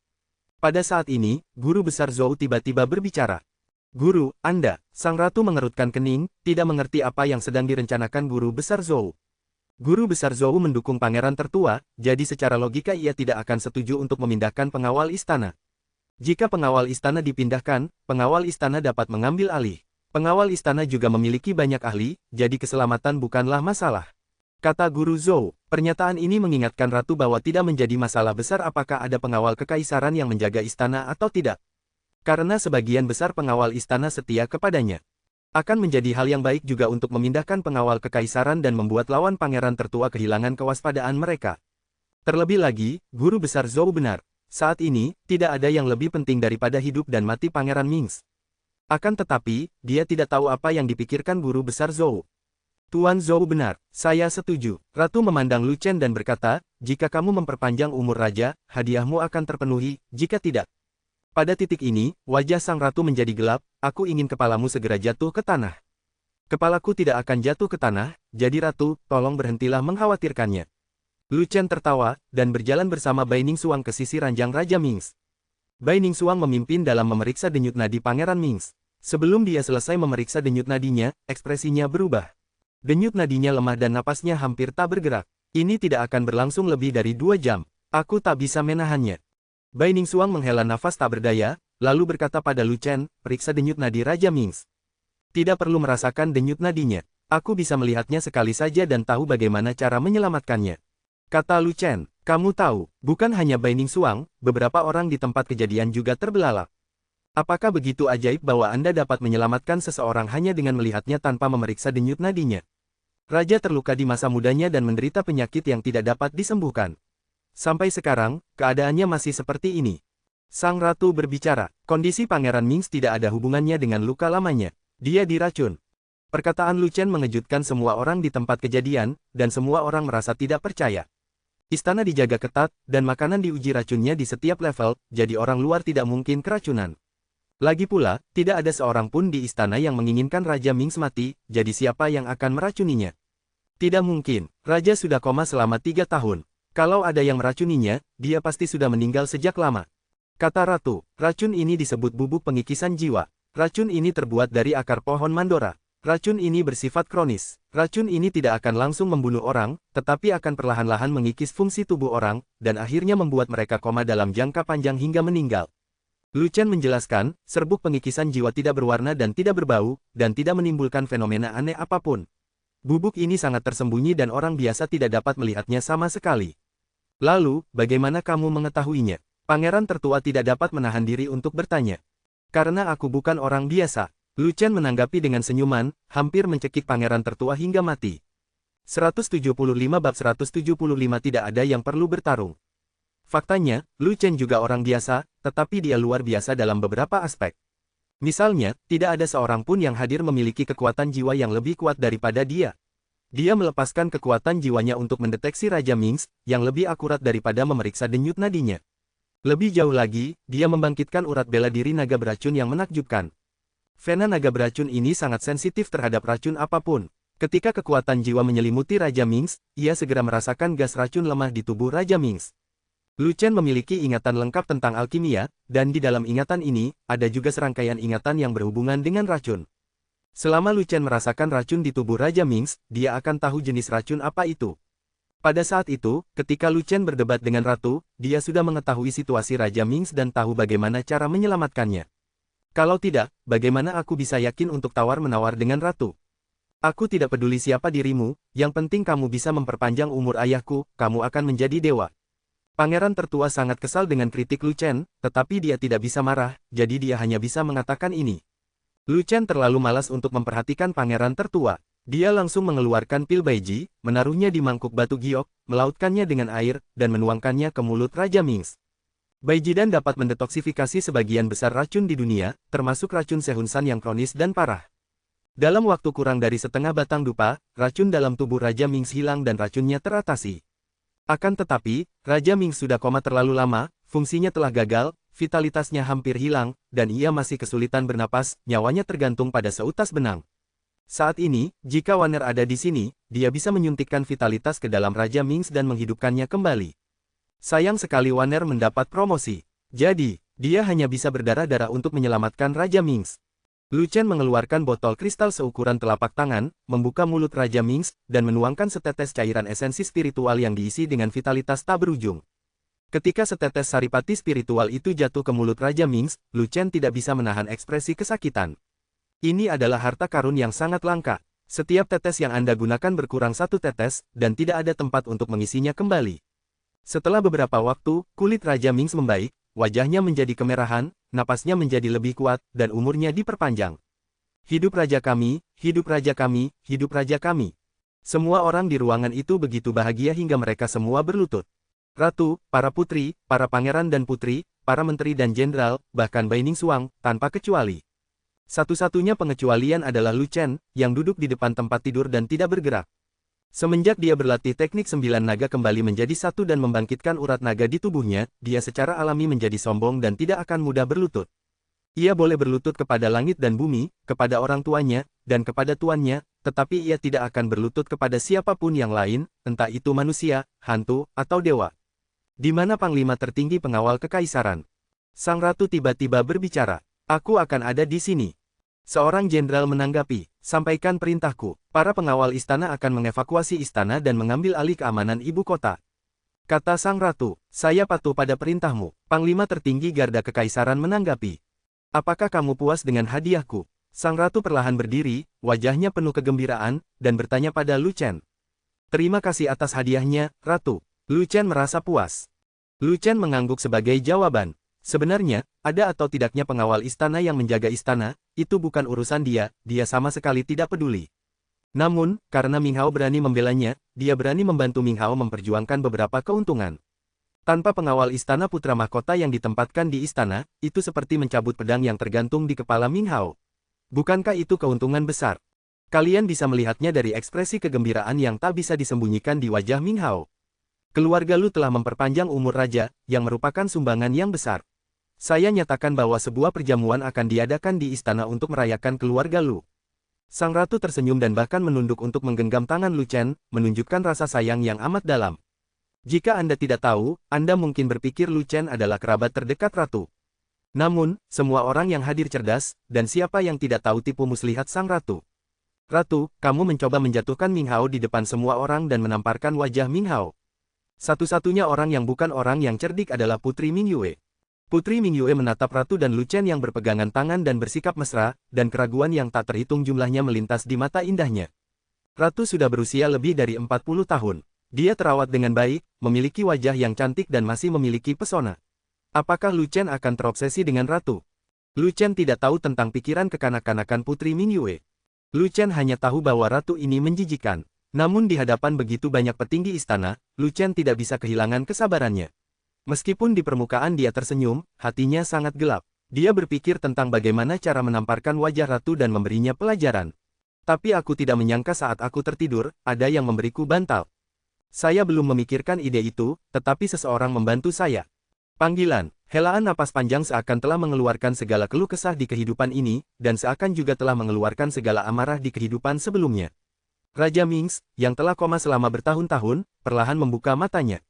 Pada saat ini, Guru Besar Zhou tiba-tiba berbicara. Guru, Anda, Sang Ratu mengerutkan kening, tidak mengerti apa yang sedang direncanakan Guru Besar Zhou. Guru Besar Zhou mendukung pangeran tertua, jadi secara logika ia tidak akan setuju untuk memindahkan pengawal istana. Jika pengawal istana dipindahkan, pengawal istana dapat mengambil alih. Pengawal istana juga memiliki banyak ahli, jadi keselamatan bukanlah masalah. Kata Guru Zhou, pernyataan ini mengingatkan Ratu bahwa tidak menjadi masalah besar apakah ada pengawal kekaisaran yang menjaga istana atau tidak. Karena sebagian besar pengawal istana setia kepadanya. Akan menjadi hal yang baik juga untuk memindahkan pengawal kekaisaran dan membuat lawan pangeran tertua kehilangan kewaspadaan mereka. Terlebih lagi, Guru Besar Zhou benar. Saat ini, tidak ada yang lebih penting daripada hidup dan mati Pangeran Mings. Akan tetapi, dia tidak tahu apa yang dipikirkan Guru Besar Zhou. Tuan Zhou benar, saya setuju. Ratu memandang Lu Chen dan berkata, jika kamu memperpanjang umur raja, hadiahmu akan terpenuhi, jika tidak. Pada titik ini, wajah Sang Ratu menjadi gelap, aku ingin kepalamu segera jatuh ke tanah. Kepalaku tidak akan jatuh ke tanah, jadi Ratu, tolong berhentilah mengkhawatirkannya. Lu Chen tertawa, dan berjalan bersama Bai Ningsuang ke sisi ranjang Raja Mings. Bai Ningsuang memimpin dalam memeriksa denyut nadi Pangeran Mings. Sebelum dia selesai memeriksa denyut nadinya, ekspresinya berubah. Denyut nadinya lemah dan napasnya hampir tak bergerak. Ini tidak akan berlangsung lebih dari 2 jam. Aku tak bisa menahannya. Bai Ningsuang menghela nafas tak berdaya, lalu berkata pada Lu Chen, periksa denyut nadi Raja Mings. Tidak perlu merasakan denyut nadinya. Aku bisa melihatnya sekali saja dan tahu bagaimana cara menyelamatkannya. Kata Lu Chen, kamu tahu, bukan hanya Bai Ningsuang, beberapa orang di tempat kejadian juga terbelalak. Apakah begitu ajaib bahwa Anda dapat menyelamatkan seseorang hanya dengan melihatnya tanpa memeriksa denyut nadinya? Raja terluka di masa mudanya dan menderita penyakit yang tidak dapat disembuhkan. Sampai sekarang, keadaannya masih seperti ini. Sang Ratu berbicara, kondisi Pangeran Mings tidak ada hubungannya dengan luka lamanya. Dia diracun. Perkataan Lu Chen mengejutkan semua orang di tempat kejadian, dan semua orang merasa tidak percaya. Istana dijaga ketat, dan makanan diuji racunnya di setiap level, jadi orang luar tidak mungkin keracunan. Lagi pula, tidak ada seorang pun di istana yang menginginkan Raja Mings mati, jadi siapa yang akan meracuninya? Tidak mungkin, Raja sudah koma selama 3 tahun. Kalau ada yang meracuninya, dia pasti sudah meninggal sejak lama. Kata Ratu, racun ini disebut bubuk pengikisan jiwa. Racun ini terbuat dari akar pohon mandora. Racun ini bersifat kronis. Racun ini tidak akan langsung membunuh orang, tetapi akan perlahan-lahan mengikis fungsi tubuh orang, dan akhirnya membuat mereka koma dalam jangka panjang hingga meninggal. Lu Chen menjelaskan, serbuk pengikisan jiwa tidak berwarna dan tidak berbau, dan tidak menimbulkan fenomena aneh apapun. Bubuk ini sangat tersembunyi dan orang biasa tidak dapat melihatnya sama sekali. Lalu, bagaimana kamu mengetahuinya? Pangeran tertua tidak dapat menahan diri untuk bertanya. Karena aku bukan orang biasa. Lu Chen menanggapi dengan senyuman, hampir mencekik pangeran tertua hingga mati. 175 bab 175 tidak ada yang perlu bertarung. Faktanya, Lu Chen juga orang biasa, tetapi dia luar biasa dalam beberapa aspek. Misalnya, tidak ada seorang pun yang hadir memiliki kekuatan jiwa yang lebih kuat daripada dia. Dia melepaskan kekuatan jiwanya untuk mendeteksi Raja Mings, yang lebih akurat daripada memeriksa denyut nadinya. Lebih jauh lagi, dia membangkitkan urat bela diri naga beracun yang menakjubkan. Vena naga beracun ini sangat sensitif terhadap racun apapun. Ketika kekuatan jiwa menyelimuti Raja Mings, ia segera merasakan gas racun lemah di tubuh Raja Mings. Lu Chen memiliki ingatan lengkap tentang alkimia, dan di dalam ingatan ini, ada juga serangkaian ingatan yang berhubungan dengan racun. Selama Lu Chen merasakan racun di tubuh Raja Mings, dia akan tahu jenis racun apa itu. Pada saat itu, ketika Lu Chen berdebat dengan Ratu, dia sudah mengetahui situasi Raja Mings dan tahu bagaimana cara menyelamatkannya. Kalau tidak, bagaimana aku bisa yakin untuk tawar-menawar dengan Ratu? Aku tidak peduli siapa dirimu, yang penting kamu bisa memperpanjang umur ayahku, kamu akan menjadi dewa. Pangeran tertua sangat kesal dengan kritik Lu Chen, tetapi dia tidak bisa marah, jadi dia hanya bisa mengatakan ini. Lu Chen terlalu malas untuk memperhatikan pangeran tertua. Dia langsung mengeluarkan pil Baiji, menaruhnya di mangkuk batu giok, melautkannya dengan air, dan menuangkannya ke mulut Raja Mings. Baijidan dapat mendetoksifikasi sebagian besar racun di dunia, termasuk racun Sehunsan yang kronis dan parah. Dalam waktu kurang dari setengah batang dupa, racun dalam tubuh Raja Mings hilang dan racunnya teratasi. Akan tetapi, Raja Mings sudah koma terlalu lama, fungsinya telah gagal, vitalitasnya hampir hilang, dan ia masih kesulitan bernapas, nyawanya tergantung pada seutas benang. Saat ini, jika Wanner ada di sini, dia bisa menyuntikkan vitalitas ke dalam Raja Mings dan menghidupkannya kembali. Sayang sekali Wanner mendapat promosi. Jadi, dia hanya bisa berdarah-darah untuk menyelamatkan Raja Mings. Lu Chen mengeluarkan botol kristal seukuran telapak tangan, membuka mulut Raja Mings, dan menuangkan setetes cairan esensi spiritual yang diisi dengan vitalitas tak berujung. Ketika setetes saripati spiritual itu jatuh ke mulut Raja Mings, Lu Chen tidak bisa menahan ekspresi kesakitan. Ini adalah harta karun yang sangat langka. Setiap tetes yang Anda gunakan berkurang satu tetes, dan tidak ada tempat untuk mengisinya kembali. Setelah beberapa waktu, kulit Raja Mings membaik, wajahnya menjadi kemerahan, napasnya menjadi lebih kuat, dan umurnya diperpanjang. Hidup Raja kami, hidup Raja kami, hidup Raja kami. Semua orang di ruangan itu begitu bahagia hingga mereka semua berlutut. Ratu, para putri, para pangeran dan putri, para menteri dan jenderal, bahkan Bai Ningsuang, tanpa kecuali. Satu-satunya pengecualian adalah Lu Chen, yang duduk di depan tempat tidur dan tidak bergerak. Semenjak dia berlatih teknik 9 naga kembali menjadi satu dan membangkitkan urat naga di tubuhnya, dia secara alami menjadi sombong dan tidak akan mudah berlutut. Ia boleh berlutut kepada langit dan bumi, kepada orang tuanya, dan kepada tuannya, tetapi ia tidak akan berlutut kepada siapapun yang lain, entah itu manusia, hantu, atau dewa. Di mana Panglima tertinggi pengawal kekaisaran? Sang Ratu tiba-tiba berbicara. Aku akan ada di sini. Seorang jenderal menanggapi, sampaikan perintahku, para pengawal istana akan mengevakuasi istana dan mengambil alih keamanan ibu kota. Kata Sang Ratu, saya patuh pada perintahmu. Panglima tertinggi Garda Kekaisaran menanggapi. Apakah kamu puas dengan hadiahku? Sang Ratu perlahan berdiri, wajahnya penuh kegembiraan, dan bertanya pada Lu Chen. Terima kasih atas hadiahnya, Ratu. Lu Chen merasa puas. Lu Chen mengangguk sebagai jawaban. Sebenarnya, ada atau tidaknya pengawal istana yang menjaga istana, itu bukan urusan dia sama sekali tidak peduli. Namun, karena Ming Hao berani membelanya, dia berani membantu Ming Hao memperjuangkan beberapa keuntungan. Tanpa pengawal istana putra mahkota yang ditempatkan di istana, itu seperti mencabut pedang yang tergantung di kepala Ming Hao. Bukankah itu keuntungan besar? Kalian bisa melihatnya dari ekspresi kegembiraan yang tak bisa disembunyikan di wajah Ming Hao. Keluarga Lu telah memperpanjang umur raja, yang merupakan sumbangan yang besar. Saya nyatakan bahwa sebuah perjamuan akan diadakan di istana untuk merayakan keluarga Lu. Sang Ratu tersenyum dan bahkan menunduk untuk menggenggam tangan Lu Chen, menunjukkan rasa sayang yang amat dalam. Jika Anda tidak tahu, Anda mungkin berpikir Lu Chen adalah kerabat terdekat Ratu. Namun, semua orang yang hadir cerdas, dan siapa yang tidak tahu tipu muslihat Sang Ratu. Ratu, kamu mencoba menjatuhkan Ming Hao di depan semua orang dan menamparkan wajah Ming Hao. Satu-satunya orang yang bukan orang yang cerdik adalah Putri Ming Yue. Putri Ming Yue menatap Ratu dan Lu Chen yang berpegangan tangan dan bersikap mesra, dan keraguan yang tak terhitung jumlahnya melintas di mata indahnya. Ratu sudah berusia lebih dari 40 tahun. Dia terawat dengan baik, memiliki wajah yang cantik dan masih memiliki pesona. Apakah Lu Chen akan terobsesi dengan Ratu? Lu Chen tidak tahu tentang pikiran kekanak-kanakan Putri Ming Yue. Lu Chen hanya tahu bahwa Ratu ini menjijikan. Namun di hadapan begitu banyak petinggi istana, Lu Chen tidak bisa kehilangan kesabarannya. Meskipun di permukaan dia tersenyum, hatinya sangat gelap. Dia berpikir tentang bagaimana cara menamparkan wajah Ratu dan memberinya pelajaran. Tapi aku tidak menyangka saat aku tertidur, ada yang memberiku bantal. Saya belum memikirkan ide itu, tetapi seseorang membantu saya. Panggilan, helaan napas panjang seakan telah mengeluarkan segala keluh kesah di kehidupan ini, dan seakan juga telah mengeluarkan segala amarah di kehidupan sebelumnya. Raja Mings, yang telah koma selama bertahun-tahun, perlahan membuka matanya.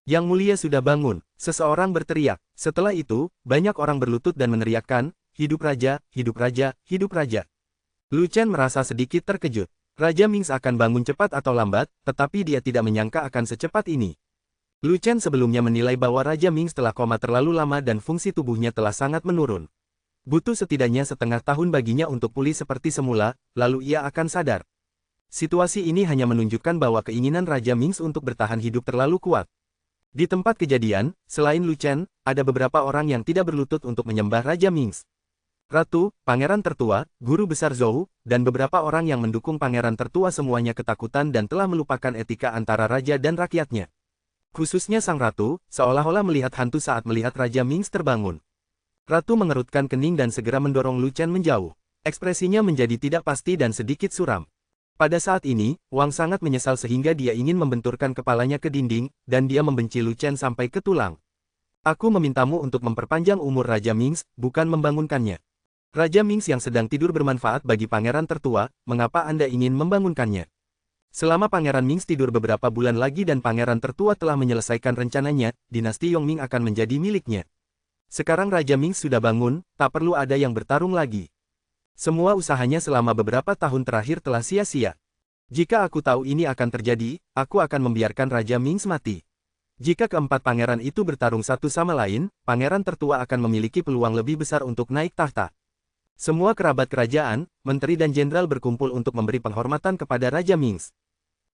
Yang mulia sudah bangun, seseorang berteriak. Setelah itu, banyak orang berlutut dan meneriakkan, hidup raja, hidup raja, hidup raja. Lu Chen merasa sedikit terkejut. Raja Mings akan bangun cepat atau lambat, tetapi dia tidak menyangka akan secepat ini. Lu Chen sebelumnya menilai bahwa Raja Mings telah koma terlalu lama dan fungsi tubuhnya telah sangat menurun. Butuh setidaknya setengah tahun baginya untuk pulih seperti semula, lalu ia akan sadar. Situasi ini hanya menunjukkan bahwa keinginan Raja Mings untuk bertahan hidup terlalu kuat. Di tempat kejadian, selain Lu Chen, ada beberapa orang yang tidak berlutut untuk menyembah Raja Mings. Ratu, Pangeran Tertua, Guru Besar Zhou, dan beberapa orang yang mendukung Pangeran Tertua semuanya ketakutan dan telah melupakan etika antara raja dan rakyatnya. Khususnya Sang Ratu, seolah-olah melihat hantu saat melihat Raja Mings terbangun. Ratu mengerutkan kening dan segera mendorong Lu Chen menjauh. Ekspresinya menjadi tidak pasti dan sedikit suram. Pada saat ini, Wang sangat menyesal sehingga dia ingin membenturkan kepalanya ke dinding, dan dia membenci Lu Chen sampai ke tulang. Aku memintamu untuk memperpanjang umur Raja Mings, bukan membangunkannya. Raja Mings yang sedang tidur bermanfaat bagi Pangeran Tertua, mengapa Anda ingin membangunkannya? Selama Pangeran Mings tidur beberapa bulan lagi dan Pangeran Tertua telah menyelesaikan rencananya, dinasti Yongming akan menjadi miliknya. Sekarang Raja Mings sudah bangun, tak perlu ada yang bertarung lagi. Semua usahanya selama beberapa tahun terakhir telah sia-sia. Jika aku tahu ini akan terjadi, aku akan membiarkan Raja Mings mati. Jika keempat pangeran itu bertarung satu sama lain, Pangeran Tertua akan memiliki peluang lebih besar untuk naik tahta. Semua kerabat kerajaan, menteri dan jenderal berkumpul untuk memberi penghormatan kepada Raja Mings.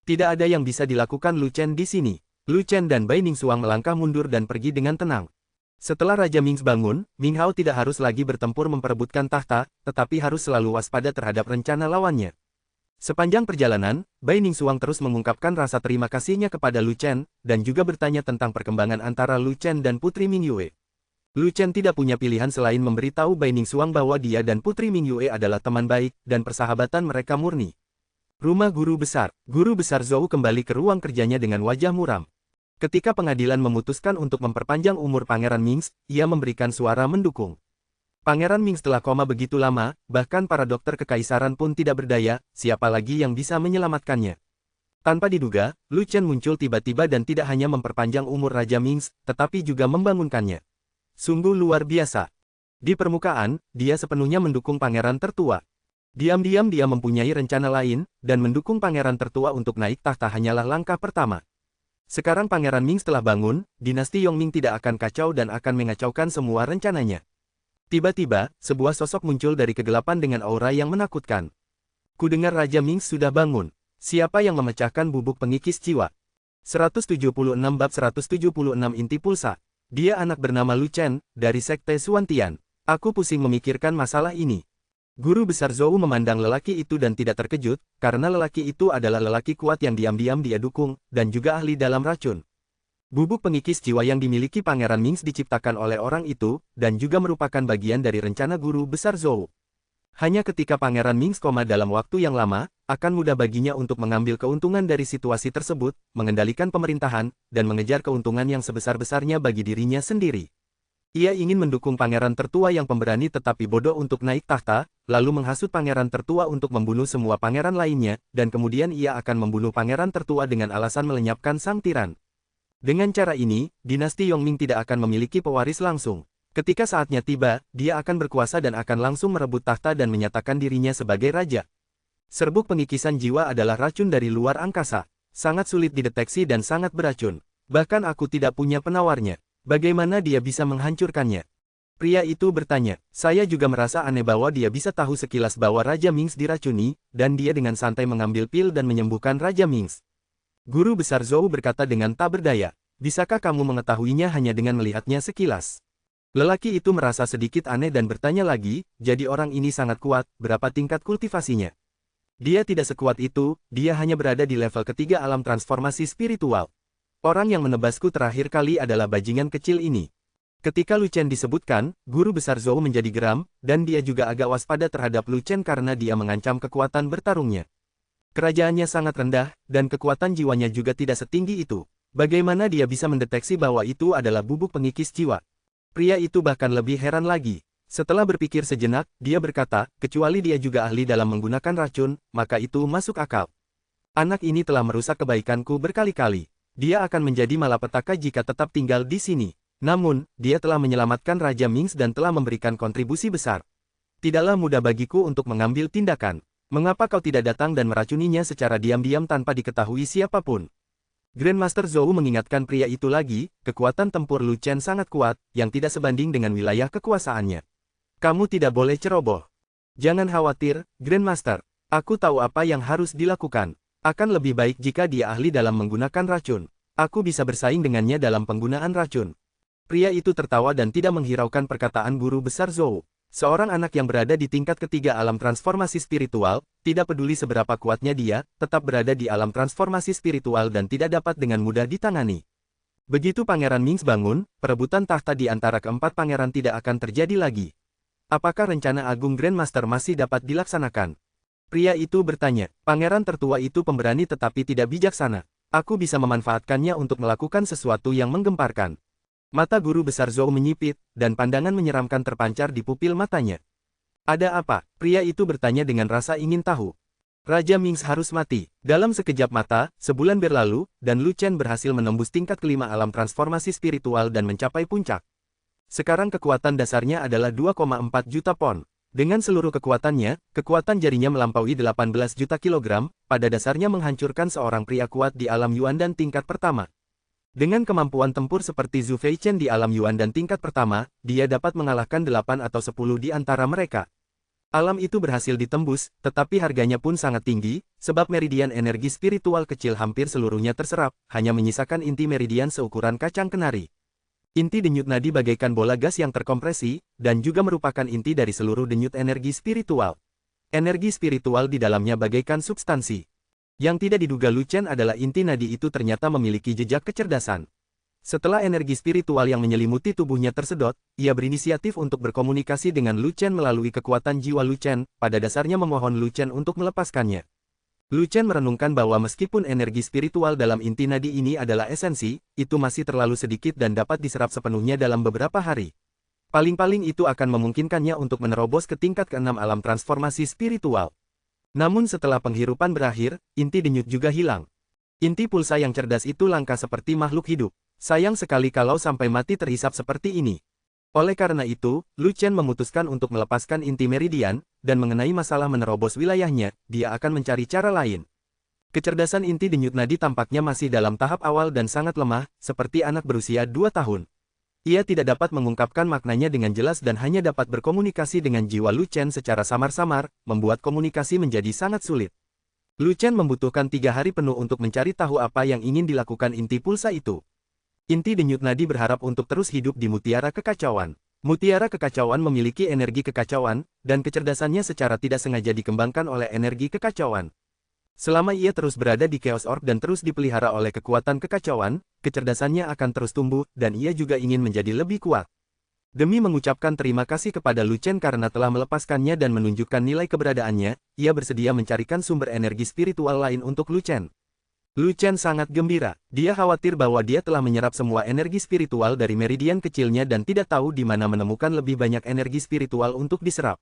Tidak ada yang bisa dilakukan Lu Chen di sini. Lu Chen dan Bai Ningsuang melangkah mundur dan pergi dengan tenang. Setelah Raja Mings bangun, Ming Hao tidak harus lagi bertempur memperebutkan tahta, tetapi harus selalu waspada terhadap rencana lawannya. Sepanjang perjalanan, Bai Ningsuang terus mengungkapkan rasa terima kasihnya kepada Lu Chen, dan juga bertanya tentang perkembangan antara Lu Chen dan Putri Ming Yue. Lu Chen tidak punya pilihan selain memberitahu Bai Ningsuang bahwa dia dan Putri Ming Yue adalah teman baik, dan persahabatan mereka murni. Rumah Guru Besar Zhou kembali ke ruang kerjanya dengan wajah muram. Ketika pengadilan memutuskan untuk memperpanjang umur Pangeran Mings, ia memberikan suara mendukung. Pangeran Mings telah koma begitu lama, bahkan para dokter kekaisaran pun tidak berdaya, siapa lagi yang bisa menyelamatkannya. Tanpa diduga, Lu Chen muncul tiba-tiba dan tidak hanya memperpanjang umur Raja Mings, tetapi juga membangunkannya. Sungguh luar biasa. Di permukaan, dia sepenuhnya mendukung Pangeran Tertua. Diam-diam dia mempunyai rencana lain, dan mendukung Pangeran Tertua untuk naik tahta hanyalah langkah pertama. Sekarang Pangeran Mings telah bangun, dinasti Yongming tidak akan kacau dan akan mengacaukan semua rencananya. Tiba-tiba, sebuah sosok muncul dari kegelapan dengan aura yang menakutkan. Kudengar Raja Mings sudah bangun. Siapa yang memecahkan bubuk pengikis jiwa? 176 bab 176 inti pulsa. Dia anak bernama Lu Chen, dari Sekte Suantian. Aku pusing memikirkan masalah ini. Guru Besar Zhou memandang lelaki itu dan tidak terkejut, karena lelaki itu adalah lelaki kuat yang diam-diam dia dukung, dan juga ahli dalam racun. Bubuk pengikis jiwa yang dimiliki Pangeran Mings diciptakan oleh orang itu, dan juga merupakan bagian dari rencana Guru Besar Zhou. Hanya ketika Pangeran Mings koma dalam waktu yang lama, akan mudah baginya untuk mengambil keuntungan dari situasi tersebut, mengendalikan pemerintahan, dan mengejar keuntungan yang sebesar-besarnya bagi dirinya sendiri. Ia ingin mendukung Pangeran Tertua yang pemberani tetapi bodoh untuk naik tahta, lalu menghasut Pangeran Tertua untuk membunuh semua pangeran lainnya, dan kemudian ia akan membunuh Pangeran Tertua dengan alasan melenyapkan sang tiran. Dengan cara ini, dinasti Yongming tidak akan memiliki pewaris langsung. Ketika saatnya tiba, dia akan berkuasa dan akan langsung merebut tahta dan menyatakan dirinya sebagai raja. Serbuk pengikisan jiwa adalah racun dari luar angkasa. Sangat sulit dideteksi dan sangat beracun. Bahkan aku tidak punya penawarnya. Bagaimana dia bisa menghancurkannya? Pria itu bertanya. Saya juga merasa aneh bahwa dia bisa tahu sekilas bahwa Raja Mings diracuni, dan dia dengan santai mengambil pil dan menyembuhkan Raja Mings. Guru besar Zhou berkata dengan tak berdaya. Bisakah kamu mengetahuinya hanya dengan melihatnya sekilas? Lelaki itu merasa sedikit aneh dan bertanya lagi, jadi orang ini sangat kuat, berapa tingkat kultivasinya? Dia tidak sekuat itu, dia hanya berada di level ketiga alam transformasi spiritual. Orang yang menebasku terakhir kali adalah bajingan kecil ini. Ketika Lu Chen disebutkan, guru besar Zhou menjadi geram, dan dia juga agak waspada terhadap Lu Chen karena dia mengancam kekuatan bertarungnya. Kerajaannya sangat rendah, dan kekuatan jiwanya juga tidak setinggi itu. Bagaimana dia bisa mendeteksi bahwa itu adalah bubuk pengikis jiwa? Pria itu bahkan lebih heran lagi. Setelah berpikir sejenak, dia berkata, kecuali dia juga ahli dalam menggunakan racun, maka itu masuk akal. Anak ini telah merusak kebaikanku berkali-kali. Dia akan menjadi malapetaka jika tetap tinggal di sini. Namun, dia telah menyelamatkan Raja Mings dan telah memberikan kontribusi besar. Tidaklah mudah bagiku untuk mengambil tindakan. Mengapa kau tidak datang dan meracuninya secara diam-diam tanpa diketahui siapapun? Grandmaster Zhou mengingatkan pria itu lagi, kekuatan tempur Lu Chen sangat kuat, yang tidak sebanding dengan wilayah kekuasaannya. Kamu tidak boleh ceroboh. Jangan khawatir, Grandmaster. Aku tahu apa yang harus dilakukan. Akan lebih baik jika dia ahli dalam menggunakan racun. Aku bisa bersaing dengannya dalam penggunaan racun. Pria itu tertawa dan tidak menghiraukan perkataan guru besar Zhou. Seorang anak yang berada di tingkat ketiga alam transformasi spiritual, tidak peduli seberapa kuatnya dia, tetap berada di alam transformasi spiritual dan tidak dapat dengan mudah ditangani. Begitu Pangeran Mings bangun, perebutan tahta di antara keempat pangeran tidak akan terjadi lagi. Apakah rencana Agung Grandmaster masih dapat dilaksanakan? Pria itu bertanya. Pangeran tertua itu pemberani tetapi tidak bijaksana. Aku bisa memanfaatkannya untuk melakukan sesuatu yang menggemparkan. Mata guru besar Zhou menyipit, dan pandangan menyeramkan terpancar di pupil matanya. Ada apa? Pria itu bertanya dengan rasa ingin tahu. Raja Mings harus mati. Dalam sekejap mata, sebulan berlalu, dan Lu Chen berhasil menembus tingkat kelima alam transformasi spiritual dan mencapai puncak. Sekarang kekuatan dasarnya adalah 2,4 juta pon. Dengan seluruh kekuatannya, kekuatan jarinya melampaui 18 juta kilogram, pada dasarnya menghancurkan seorang pria kuat di alam Yuan dan tingkat pertama. Dengan kemampuan tempur seperti Zhu Feichen di alam Yuan dan tingkat pertama, dia dapat mengalahkan 8 atau 10 di antara mereka. Alam itu berhasil ditembus, tetapi harganya pun sangat tinggi, sebab meridian energi spiritual kecil hampir seluruhnya terserap, hanya menyisakan inti meridian seukuran kacang kenari. Inti denyut nadi bagaikan bola gas yang terkompresi, dan juga merupakan inti dari seluruh denyut energi spiritual. Energi spiritual di dalamnya bagaikan substansi. Yang tidak diduga Lu Chen adalah inti nadi itu ternyata memiliki jejak kecerdasan. Setelah energi spiritual yang menyelimuti tubuhnya tersedot, ia berinisiatif untuk berkomunikasi dengan Lu Chen melalui kekuatan jiwa Lu Chen, pada dasarnya memohon Lu Chen untuk melepaskannya. Lu Chen merenungkan bahwa meskipun energi spiritual dalam inti nadi ini adalah esensi, itu masih terlalu sedikit dan dapat diserap sepenuhnya dalam beberapa hari. Paling-paling itu akan memungkinkannya untuk menerobos ke tingkat ke-6 alam transformasi spiritual. Namun setelah penghirupan berakhir, inti denyut juga hilang. Inti pulsa yang cerdas itu langka seperti makhluk hidup. Sayang sekali kalau sampai mati terhisap seperti ini. Oleh karena itu, Lu Chen memutuskan untuk melepaskan inti meridian, dan mengenai masalah menerobos wilayahnya, dia akan mencari cara lain. Kecerdasan inti denyut nadi tampaknya masih dalam tahap awal dan sangat lemah, seperti anak berusia 2 tahun. Ia tidak dapat mengungkapkan maknanya dengan jelas dan hanya dapat berkomunikasi dengan jiwa Lu Chen secara samar-samar, membuat komunikasi menjadi sangat sulit. Lu Chen membutuhkan 3 hari penuh untuk mencari tahu apa yang ingin dilakukan inti pulsa itu. Inti denyut nadi berharap untuk terus hidup di mutiara kekacauan. Mutiara kekacauan memiliki energi kekacauan, dan kecerdasannya secara tidak sengaja dikembangkan oleh energi kekacauan. Selama ia terus berada di Chaos Orb dan terus dipelihara oleh kekuatan kekacauan, kecerdasannya akan terus tumbuh, dan ia juga ingin menjadi lebih kuat. Demi mengucapkan terima kasih kepada Lu Chen karena telah melepaskannya dan menunjukkan nilai keberadaannya, ia bersedia mencarikan sumber energi spiritual lain untuk Lu Chen. Lu Chen sangat gembira. Dia khawatir bahwa dia telah menyerap semua energi spiritual dari meridian kecilnya dan tidak tahu di mana menemukan lebih banyak energi spiritual untuk diserap.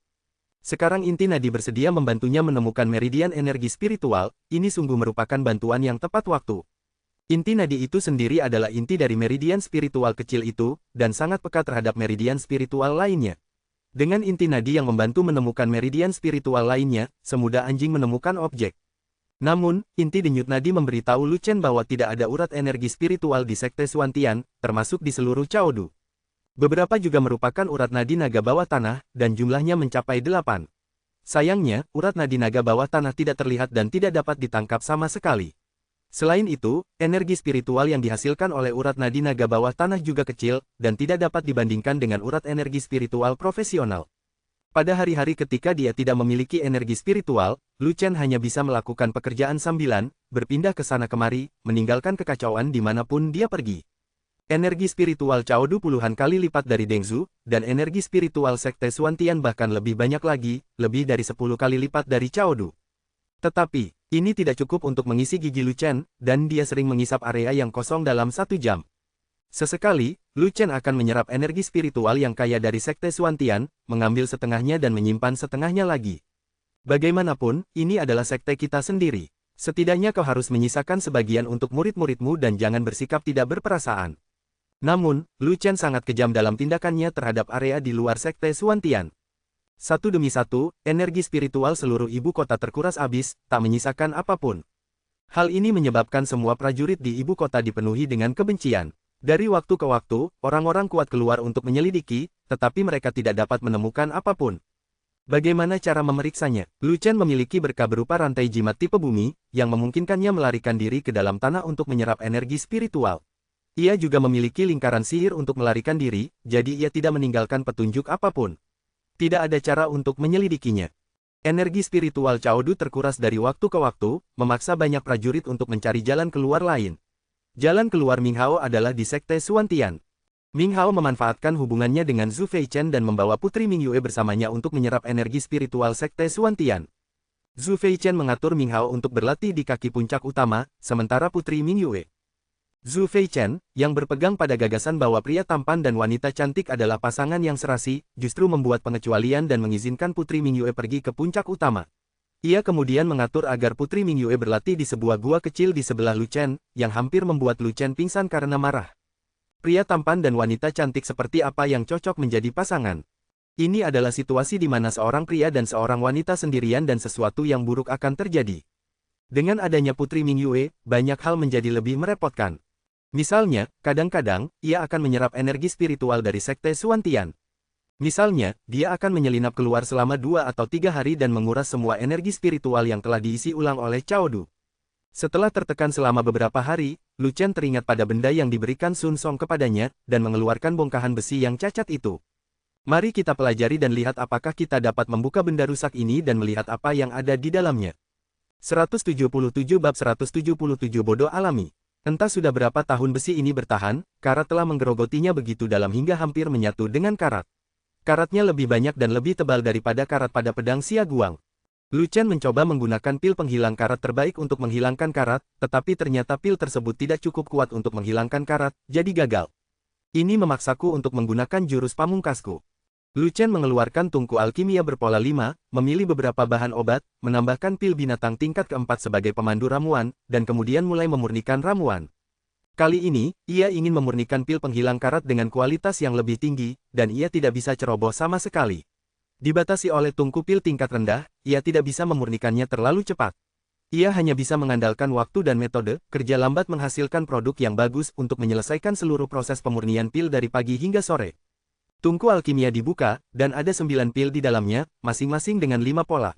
Sekarang inti nadi bersedia membantunya menemukan meridian energi spiritual, ini sungguh merupakan bantuan yang tepat waktu. Inti nadi itu sendiri adalah inti dari meridian spiritual kecil itu, dan sangat peka terhadap meridian spiritual lainnya. Dengan inti nadi yang membantu menemukan meridian spiritual lainnya, semudah anjing menemukan objek. Namun, inti denyut nadi memberitahu Lu Chen bahwa tidak ada urat energi spiritual di Sekte Xuantian, termasuk di seluruh Chaodu. Beberapa juga merupakan urat nadi naga bawah tanah, dan jumlahnya mencapai 8. Sayangnya, urat nadi naga bawah tanah tidak terlihat dan tidak dapat ditangkap sama sekali. Selain itu, energi spiritual yang dihasilkan oleh urat nadi naga bawah tanah juga kecil, dan tidak dapat dibandingkan dengan urat energi spiritual profesional. Pada hari-hari ketika dia tidak memiliki energi spiritual, Lu Chen hanya bisa melakukan pekerjaan sambilan, berpindah ke sana kemari, meninggalkan kekacauan dimanapun dia pergi. Energi spiritual Chaodu puluhan kali lipat dari Dengzhu, dan energi spiritual Sekte Xuantian bahkan lebih banyak lagi, lebih dari 10 kali lipat dari Chaodu. Tetapi, ini tidak cukup untuk mengisi gigi Lu Chen, dan dia sering mengisap area yang kosong dalam 1 jam. Sesekali, Lu Chen akan menyerap energi spiritual yang kaya dari Sekte Xuantian, mengambil setengahnya dan menyimpan setengahnya lagi. Bagaimanapun, ini adalah sekte kita sendiri. Setidaknya kau harus menyisakan sebagian untuk murid-muridmu dan jangan bersikap tidak berperasaan. Namun, Lu Chen sangat kejam dalam tindakannya terhadap area di luar Sekte Xuantian. Satu demi satu, energi spiritual seluruh ibu kota terkuras habis, tak menyisakan apapun. Hal ini menyebabkan semua prajurit di ibu kota dipenuhi dengan kebencian. Dari waktu ke waktu, orang-orang kuat keluar untuk menyelidiki, tetapi mereka tidak dapat menemukan apapun. Bagaimana cara memeriksanya? Lu Chen memiliki berkah berupa rantai jimat tipe bumi, yang memungkinkannya melarikan diri ke dalam tanah untuk menyerap energi spiritual. Ia juga memiliki lingkaran sihir untuk melarikan diri, jadi ia tidak meninggalkan petunjuk apapun. Tidak ada cara untuk menyelidikinya. Energi spiritual Chaodu terkuras dari waktu ke waktu, memaksa banyak prajurit untuk mencari jalan keluar lain. Jalan keluar Ming Hao adalah di Sekte Xuantian. Ming Hao memanfaatkan hubungannya dengan Zhu Feichen dan membawa Putri Ming Yue bersamanya untuk menyerap energi spiritual Sekte Xuantian. Zhu Feichen mengatur Ming Hao untuk berlatih di kaki puncak utama, sementara Putri Ming Yue. Zhu Feichen, yang berpegang pada gagasan bahwa pria tampan dan wanita cantik adalah pasangan yang serasi, justru membuat pengecualian dan mengizinkan Putri Ming Yue pergi ke puncak utama. Ia kemudian mengatur agar Putri Ming Yue berlatih di sebuah gua kecil di sebelah Lu Chen, yang hampir membuat Lu Chen pingsan karena marah. Pria tampan dan wanita cantik seperti apa yang cocok menjadi pasangan? Ini adalah situasi di mana seorang pria dan seorang wanita sendirian dan sesuatu yang buruk akan terjadi. Dengan adanya Putri Ming Yue, banyak hal menjadi lebih merepotkan. Misalnya, kadang-kadang, ia akan menyerap energi spiritual dari Sekte Xuantian. Misalnya, dia akan menyelinap keluar selama 2 atau 3 hari dan menguras semua energi spiritual yang telah diisi ulang oleh Chaodu. Setelah tertekan selama beberapa hari, Lu Chen teringat pada benda yang diberikan Sun Song kepadanya, dan mengeluarkan bongkahan besi yang cacat itu. Mari kita pelajari dan lihat apakah kita dapat membuka benda rusak ini dan melihat apa yang ada di dalamnya. 177 bab 177 bodoh alami. Entah sudah berapa tahun besi ini bertahan, karat telah menggerogotinya begitu dalam hingga hampir menyatu dengan karat. Karatnya lebih banyak dan lebih tebal daripada karat pada pedang Xia Guang. Lu Chen mencoba menggunakan pil penghilang karat terbaik untuk menghilangkan karat, tetapi ternyata pil tersebut tidak cukup kuat untuk menghilangkan karat, jadi gagal. Ini memaksaku untuk menggunakan jurus pamungkasku. Lu Chen mengeluarkan tungku alkimia berpola 5, memilih beberapa bahan obat, menambahkan pil binatang tingkat keempat sebagai pemandu ramuan, dan kemudian mulai memurnikan ramuan. Kali ini, ia ingin memurnikan pil penghilang karat dengan kualitas yang lebih tinggi, dan ia tidak bisa ceroboh sama sekali. Dibatasi oleh tungku pil tingkat rendah, ia tidak bisa memurnikannya terlalu cepat. Ia hanya bisa mengandalkan waktu dan metode kerja lambat menghasilkan produk yang bagus untuk menyelesaikan seluruh proses pemurnian pil dari pagi hingga sore. Tungku alkimia dibuka, dan ada 9 pil di dalamnya, masing-masing dengan 5 pola.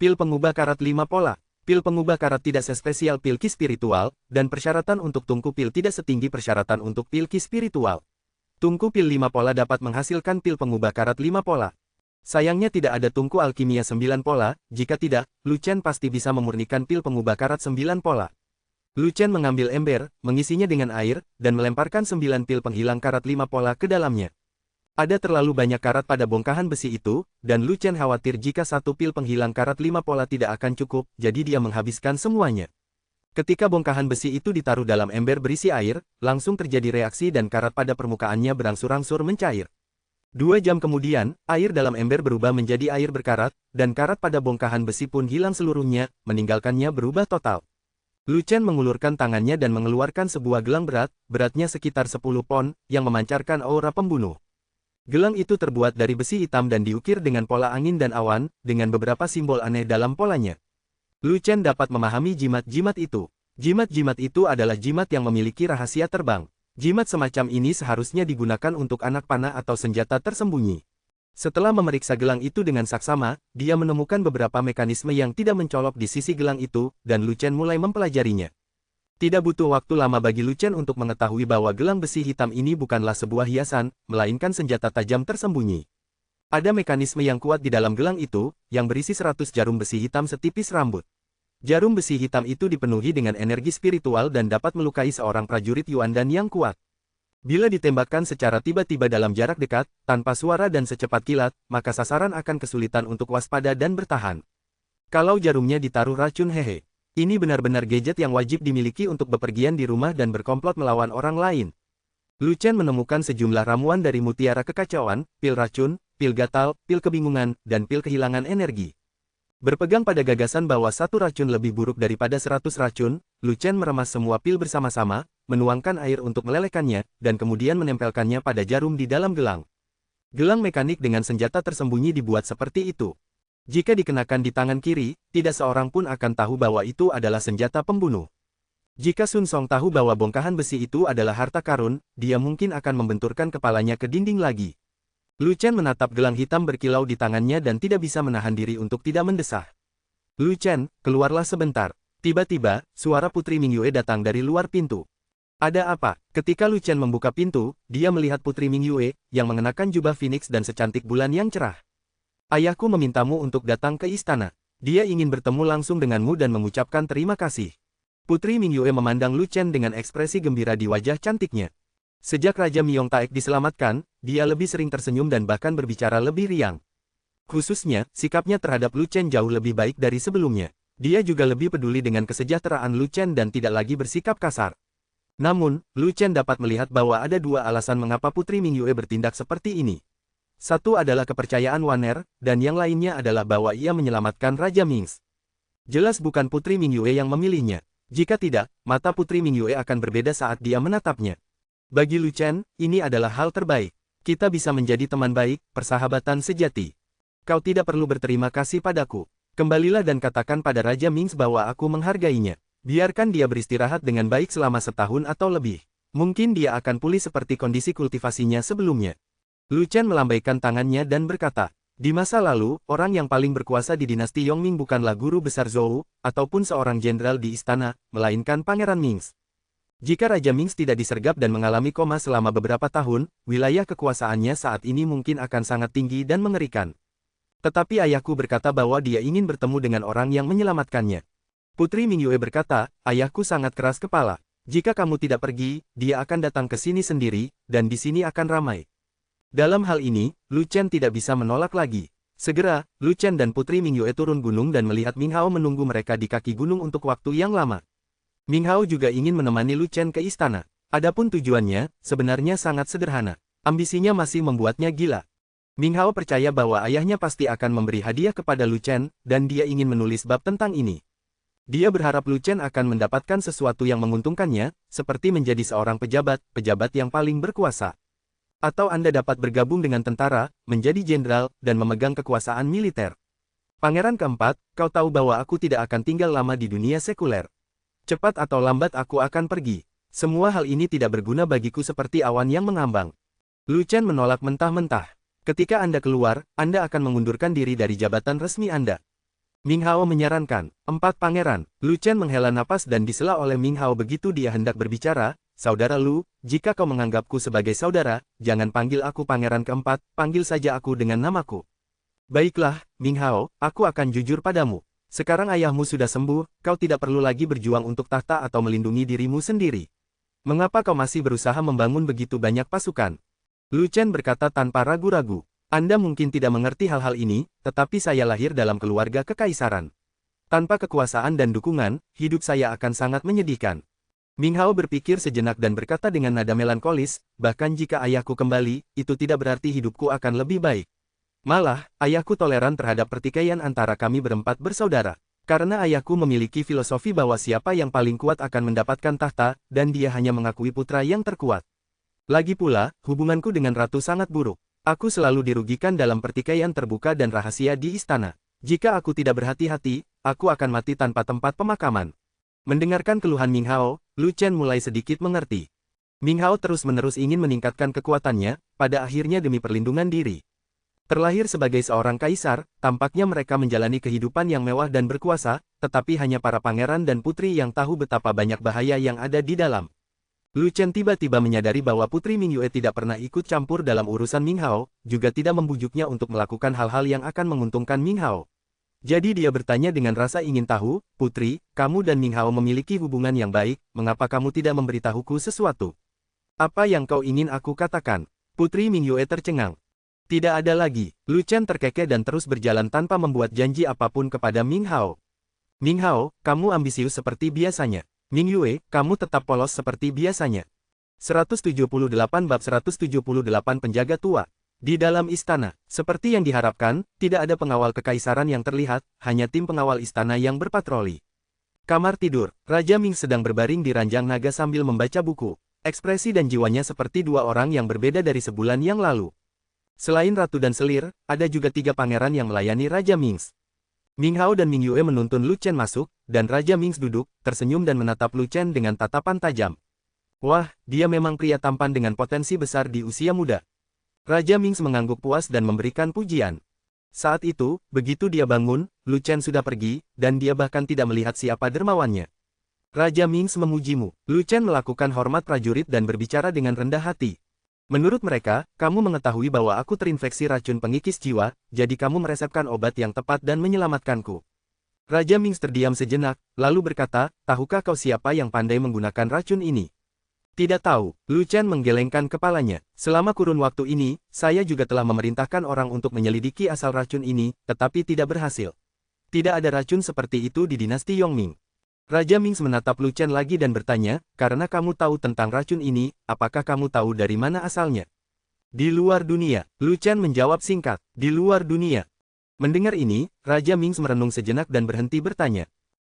Pil pengubah karat 5 pola. Pil pengubah karat tidak sespesial pil ki spiritual, dan persyaratan untuk tungku pil tidak setinggi persyaratan untuk pil ki spiritual. Tungku pil 5 pola dapat menghasilkan pil pengubah karat 5 pola. Sayangnya tidak ada tungku alkimia 9 pola, jika tidak, Lu Chen pasti bisa memurnikan pil pengubah karat 9 pola. Lu Chen mengambil ember, mengisinya dengan air, dan melemparkan 9 pil penghilang karat 5 pola ke dalamnya. Ada terlalu banyak karat pada bongkahan besi itu, dan Lu Chen khawatir jika satu pil penghilang karat 5 pola tidak akan cukup, jadi dia menghabiskan semuanya. Ketika bongkahan besi itu ditaruh dalam ember berisi air, langsung terjadi reaksi dan karat pada permukaannya berangsur-angsur mencair. 2 jam kemudian, air dalam ember berubah menjadi air berkarat, dan karat pada bongkahan besi pun hilang seluruhnya, meninggalkannya berubah total. Lu Chen mengulurkan tangannya dan mengeluarkan sebuah gelang berat, beratnya sekitar 10 pon, yang memancarkan aura pembunuh. Gelang itu terbuat dari besi hitam dan diukir dengan pola angin dan awan, dengan beberapa simbol aneh dalam polanya. Lu Chen dapat memahami jimat-jimat itu. Jimat-jimat itu adalah jimat yang memiliki rahasia terbang. Jimat semacam ini seharusnya digunakan untuk anak panah atau senjata tersembunyi. Setelah memeriksa gelang itu dengan saksama, dia menemukan beberapa mekanisme yang tidak mencolok di sisi gelang itu, dan Lu Chen mulai mempelajarinya. Tidak butuh waktu lama bagi Lu Chen untuk mengetahui bahwa gelang besi hitam ini bukanlah sebuah hiasan, melainkan senjata tajam tersembunyi. Ada mekanisme yang kuat di dalam gelang itu, yang berisi 100 jarum besi hitam setipis rambut. Jarum besi hitam itu dipenuhi dengan energi spiritual dan dapat melukai seorang prajurit Yuan Dan yang kuat. Bila ditembakkan secara tiba-tiba dalam jarak dekat, tanpa suara dan secepat kilat, maka sasaran akan kesulitan untuk waspada dan bertahan. Kalau jarumnya ditaruh racun hehe. Ini benar-benar gadget yang wajib dimiliki untuk bepergian di rumah dan berkomplot melawan orang lain. Lu Chen menemukan sejumlah ramuan dari mutiara kekacauan, pil racun, pil gatal, pil kebingungan, dan pil kehilangan energi. Berpegang pada gagasan bahwa satu racun lebih buruk daripada 100 racun, Lu Chen meremas semua pil bersama-sama, menuangkan air untuk melelehkannya, dan kemudian menempelkannya pada jarum di dalam gelang. Gelang mekanik dengan senjata tersembunyi dibuat seperti itu. Jika dikenakan di tangan kiri, tidak seorang pun akan tahu bahwa itu adalah senjata pembunuh. Jika Sun Song tahu bahwa bongkahan besi itu adalah harta karun, dia mungkin akan membenturkan kepalanya ke dinding lagi. Lu Chen menatap gelang hitam berkilau di tangannya dan tidak bisa menahan diri untuk tidak mendesah. Lu Chen, keluarlah sebentar. Tiba-tiba, suara Putri Mingyue datang dari luar pintu. Ada apa? Ketika Lu Chen membuka pintu, dia melihat Putri Mingyue, yang mengenakan jubah Phoenix dan secantik bulan yang cerah. Ayahku memintamu untuk datang ke istana. Dia ingin bertemu langsung denganmu dan mengucapkan terima kasih. Putri Mingyue memandang Lu Chen dengan ekspresi gembira di wajah cantiknya. Sejak Raja Miong Taek diselamatkan, dia lebih sering tersenyum dan bahkan berbicara lebih riang. Khususnya, sikapnya terhadap Lu Chen jauh lebih baik dari sebelumnya. Dia juga lebih peduli dengan kesejahteraan Lu Chen dan tidak lagi bersikap kasar. Namun, Lu Chen dapat melihat bahwa ada dua alasan mengapa Putri Mingyue bertindak seperti ini. Satu adalah kepercayaan Waner, dan yang lainnya adalah bahwa ia menyelamatkan Raja Mings. Jelas bukan Putri Mingyue yang memilihnya. Jika tidak, mata Putri Mingyue akan berbeda saat dia menatapnya. Bagi Lu Chen, ini adalah hal terbaik. Kita bisa menjadi teman baik, persahabatan sejati. Kau tidak perlu berterima kasih padaku. Kembalilah dan katakan pada Raja Mings bahwa aku menghargainya. Biarkan dia beristirahat dengan baik selama setahun atau lebih. Mungkin dia akan pulih seperti kondisi kultivasinya sebelumnya. Lu Chen melambaikan tangannya dan berkata, di masa lalu, orang yang paling berkuasa di dinasti Yongming bukanlah guru besar Zhou, ataupun seorang jenderal di istana, melainkan Pangeran Mings. Jika Raja Mings tidak disergap dan mengalami koma selama beberapa tahun, wilayah kekuasaannya saat ini mungkin akan sangat tinggi dan mengerikan. Tetapi ayahku berkata bahwa dia ingin bertemu dengan orang yang menyelamatkannya. Putri Mingyue berkata, ayahku sangat keras kepala. Jika kamu tidak pergi, dia akan datang ke sini sendiri, dan di sini akan ramai. Dalam hal ini, Lu Chen tidak bisa menolak lagi. Segera, Lu Chen dan Putri Mingyue turun gunung dan melihat Ming Hao menunggu mereka di kaki gunung untuk waktu yang lama. Ming Hao juga ingin menemani Lu Chen ke istana. Adapun tujuannya, sebenarnya sangat sederhana. Ambisinya masih membuatnya gila. Ming Hao percaya bahwa ayahnya pasti akan memberi hadiah kepada Lu Chen, dan dia ingin menulis bab tentang ini. Dia berharap Lu Chen akan mendapatkan sesuatu yang menguntungkannya, seperti menjadi seorang pejabat yang paling berkuasa. Atau Anda dapat bergabung dengan tentara, menjadi jenderal, dan memegang kekuasaan militer. Pangeran keempat, kau tahu bahwa aku tidak akan tinggal lama di dunia sekuler. Cepat atau lambat aku akan pergi. Semua hal ini tidak berguna bagiku seperti awan yang mengambang. Lu Chen menolak mentah-mentah. Ketika Anda keluar, Anda akan mengundurkan diri dari jabatan resmi Anda. Ming Hao menyarankan, 4 pangeran. Lu Chen menghela napas dan disela oleh Ming Hao begitu dia hendak berbicara. Saudara Lu, jika kau menganggapku sebagai saudara, jangan panggil aku pangeran keempat, panggil saja aku dengan namaku. Baiklah, Ming Hao, aku akan jujur padamu. Sekarang ayahmu sudah sembuh, kau tidak perlu lagi berjuang untuk tahta atau melindungi dirimu sendiri. Mengapa kau masih berusaha membangun begitu banyak pasukan? Lu Chen berkata tanpa ragu-ragu. Anda mungkin tidak mengerti hal-hal ini, tetapi saya lahir dalam keluarga kekaisaran. Tanpa kekuasaan dan dukungan, hidup saya akan sangat menyedihkan. Ming Hao berpikir sejenak dan berkata dengan nada melankolis, bahkan jika ayahku kembali, itu tidak berarti hidupku akan lebih baik. Malah, ayahku toleran terhadap pertikaian antara kami berempat bersaudara. Karena ayahku memiliki filosofi bahwa siapa yang paling kuat akan mendapatkan tahta, dan dia hanya mengakui putra yang terkuat. Lagi pula, hubunganku dengan ratu sangat buruk. Aku selalu dirugikan dalam pertikaian terbuka dan rahasia di istana. Jika aku tidak berhati-hati, aku akan mati tanpa tempat pemakaman. Mendengarkan keluhan Ming Hao, Lu Chen mulai sedikit mengerti. Ming Hao terus-menerus ingin meningkatkan kekuatannya, pada akhirnya demi perlindungan diri. Terlahir sebagai seorang kaisar, tampaknya mereka menjalani kehidupan yang mewah dan berkuasa, tetapi hanya para pangeran dan putri yang tahu betapa banyak bahaya yang ada di dalam. Lu Chen tiba-tiba menyadari bahwa Putri Ming Yue tidak pernah ikut campur dalam urusan Ming Hao, juga tidak membujuknya untuk melakukan hal-hal yang akan menguntungkan Ming Hao. Jadi dia bertanya dengan rasa ingin tahu, "Putri, kamu dan Ming Hao memiliki hubungan yang baik, mengapa kamu tidak memberitahuku sesuatu? Apa yang kau ingin aku katakan?" Putri Ming Yue tercengang. Tidak ada lagi. Lu Chen terkekeh dan terus berjalan tanpa membuat janji apapun kepada Ming Hao. "Ming Hao, kamu ambisius seperti biasanya. Ming Yue, kamu tetap polos seperti biasanya." 178 bab 178 penjaga tua. Di dalam istana, seperti yang diharapkan, tidak ada pengawal kekaisaran yang terlihat, hanya tim pengawal istana yang berpatroli. Kamar tidur, Raja Ming sedang berbaring di ranjang naga sambil membaca buku. Ekspresi dan jiwanya seperti dua orang yang berbeda dari sebulan yang lalu. Selain Ratu dan Selir, ada juga 3 pangeran yang melayani Raja Ming. Ming Hao dan Ming Yue menuntun Lu Chen masuk, dan Raja Ming duduk, tersenyum dan menatap Lu Chen dengan tatapan tajam. Wah, dia memang pria tampan dengan potensi besar di usia muda. Raja Ming mengangguk puas dan memberikan pujian. Saat itu, begitu dia bangun, Lu Chen sudah pergi, dan dia bahkan tidak melihat siapa dermawannya. Raja Ming memujimu. Lu Chen melakukan hormat prajurit dan berbicara dengan rendah hati. Menurut mereka, kamu mengetahui bahwa aku terinfeksi racun pengikis jiwa, jadi kamu meresepkan obat yang tepat dan menyelamatkanku. Raja Ming terdiam sejenak, lalu berkata, tahukah kau siapa yang pandai menggunakan racun ini? Tidak tahu. Lu Chen menggelengkan kepalanya. Selama kurun waktu ini, saya juga telah memerintahkan orang untuk menyelidiki asal racun ini, tetapi tidak berhasil. Tidak ada racun seperti itu di dinasti Yongming. Raja Ming menatap Lu Chen lagi dan bertanya, karena kamu tahu tentang racun ini, apakah kamu tahu dari mana asalnya? Di luar dunia. Lu Chen menjawab singkat, di luar dunia. Mendengar ini, Raja Ming merenung sejenak dan berhenti bertanya.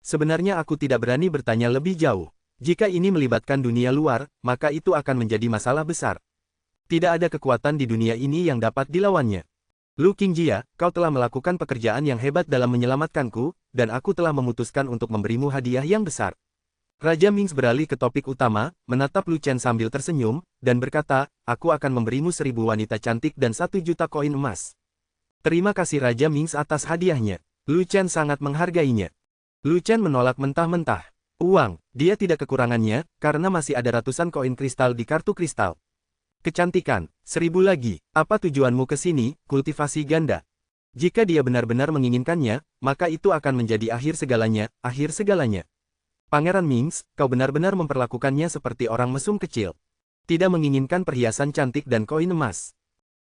Sebenarnya aku tidak berani bertanya lebih jauh. Jika ini melibatkan dunia luar, maka itu akan menjadi masalah besar. Tidak ada kekuatan di dunia ini yang dapat dilawannya. Lu Qingjia, kau telah melakukan pekerjaan yang hebat dalam menyelamatkanku, dan aku telah memutuskan untuk memberimu hadiah yang besar. Raja Ming beralih ke topik utama, menatap Lu Chen sambil tersenyum, dan berkata, aku akan memberimu 1000 wanita cantik dan 1 juta koin emas. Terima kasih Raja Ming atas hadiahnya. Lu Chen sangat menghargainya. Lu Chen menolak mentah-mentah. Uang, dia tidak kekurangannya, karena masih ada ratusan koin kristal di kartu kristal. Kecantikan, 1000 lagi. Apa tujuanmu ke sini, kultivasi ganda? Jika dia benar-benar menginginkannya, maka itu akan menjadi akhir segalanya, akhir segalanya. Pangeran Ming, kau benar-benar memperlakukannya seperti orang mesum kecil. Tidak menginginkan perhiasan cantik dan koin emas.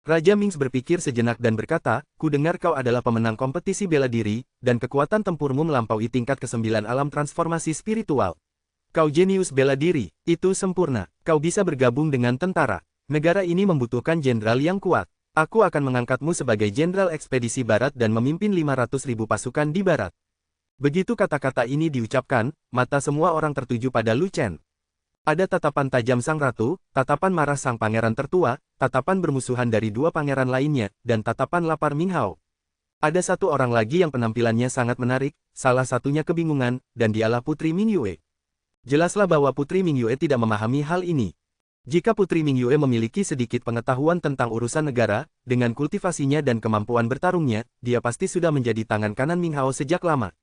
Raja Ming berpikir sejenak dan berkata, ku dengar kau adalah pemenang kompetisi bela diri, dan kekuatan tempurmu melampaui tingkat ke-9 alam transformasi spiritual. Kau jenius bela diri, itu sempurna. Kau bisa bergabung dengan tentara. Negara ini membutuhkan jenderal yang kuat. Aku akan mengangkatmu sebagai jenderal ekspedisi barat dan memimpin 500.000 pasukan di barat. Begitu kata-kata ini diucapkan, mata semua orang tertuju pada Lu Chen. Ada tatapan tajam sang ratu, tatapan marah sang pangeran tertua, tatapan bermusuhan dari 2 pangeran lainnya, dan tatapan lapar Ming Hao. Ada satu orang lagi yang penampilannya sangat menarik, salah satunya kebingungan, dan dialah Putri Ming Yue. Jelaslah bahwa Putri Ming Yue tidak memahami hal ini. Jika Putri Ming Yue memiliki sedikit pengetahuan tentang urusan negara, dengan kultivasinya dan kemampuan bertarungnya, dia pasti sudah menjadi tangan kanan Ming Hao sejak lama.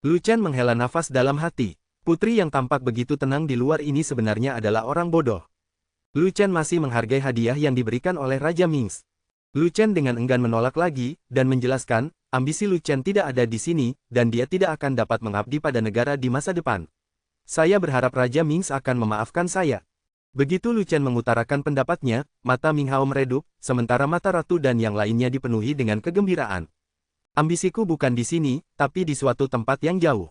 Lu Chen menghela nafas dalam hati. Putri yang tampak begitu tenang di luar ini sebenarnya adalah orang bodoh. Lu Chen masih menghargai hadiah yang diberikan oleh Raja Ming. Lu Chen dengan enggan menolak lagi, dan menjelaskan, ambisi Lu Chen tidak ada di sini, dan dia tidak akan dapat mengabdi pada negara di masa depan. Saya berharap Raja Ming akan memaafkan saya. Begitu Lu Chen mengutarakan pendapatnya, mata Ming Hao meredup, sementara mata ratu dan yang lainnya dipenuhi dengan kegembiraan. Ambisiku bukan di sini, tapi di suatu tempat yang jauh.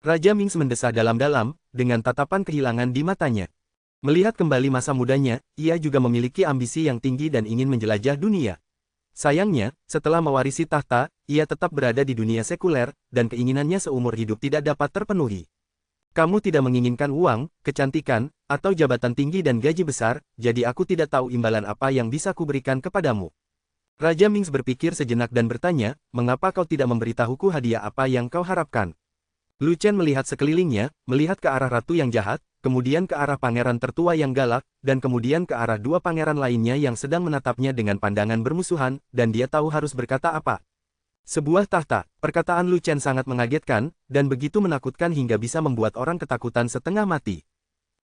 Raja Ming mendesah dalam-dalam, dengan tatapan kehilangan di matanya. Melihat kembali masa mudanya, ia juga memiliki ambisi yang tinggi dan ingin menjelajah dunia. Sayangnya, setelah mewarisi tahta, ia tetap berada di dunia sekuler, dan keinginannya seumur hidup tidak dapat terpenuhi. Kamu tidak menginginkan uang, kecantikan, atau jabatan tinggi dan gaji besar, jadi aku tidak tahu imbalan apa yang bisa kuberikan kepadamu. Raja Mings berpikir sejenak dan bertanya, mengapa kau tidak memberitahuku hadiah apa yang kau harapkan? Lu Chen melihat sekelilingnya, melihat ke arah ratu yang jahat, kemudian ke arah pangeran tertua yang galak, dan kemudian ke arah dua pangeran lainnya yang sedang menatapnya dengan pandangan bermusuhan, dan dia tahu harus berkata apa. Sebuah tahta, perkataan Lu Chen sangat mengagetkan, dan begitu menakutkan hingga bisa membuat orang ketakutan setengah mati.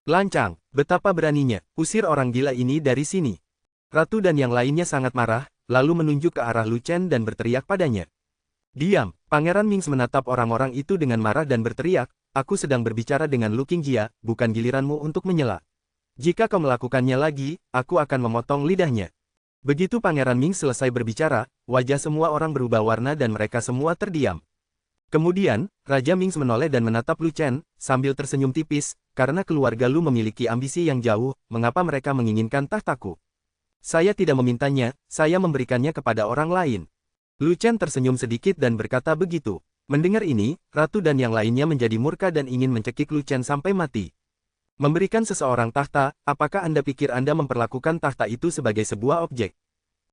Lancang, betapa beraninya, usir orang gila ini dari sini. Ratu dan yang lainnya sangat marah, lalu menunjuk ke arah Lu Chen dan berteriak padanya. Diam, Pangeran Mings menatap orang-orang itu dengan marah dan berteriak, aku sedang berbicara dengan Lu Qingjia, bukan giliranmu untuk menyela. Jika kau melakukannya lagi, aku akan memotong lidahnya. Begitu Pangeran Mings selesai berbicara, wajah semua orang berubah warna dan mereka semua terdiam. Kemudian, Raja Mings menoleh dan menatap Lu Chen, sambil tersenyum tipis, karena keluarga Lu memiliki ambisi yang jauh, mengapa mereka menginginkan tahtaku? Saya tidak memintanya, saya memberikannya kepada orang lain. Lu Chen tersenyum sedikit dan berkata begitu. Mendengar ini, ratu dan yang lainnya menjadi murka dan ingin mencekik Lu Chen sampai mati. Memberikan seseorang tahta, apakah Anda pikir Anda memperlakukan tahta itu sebagai sebuah objek?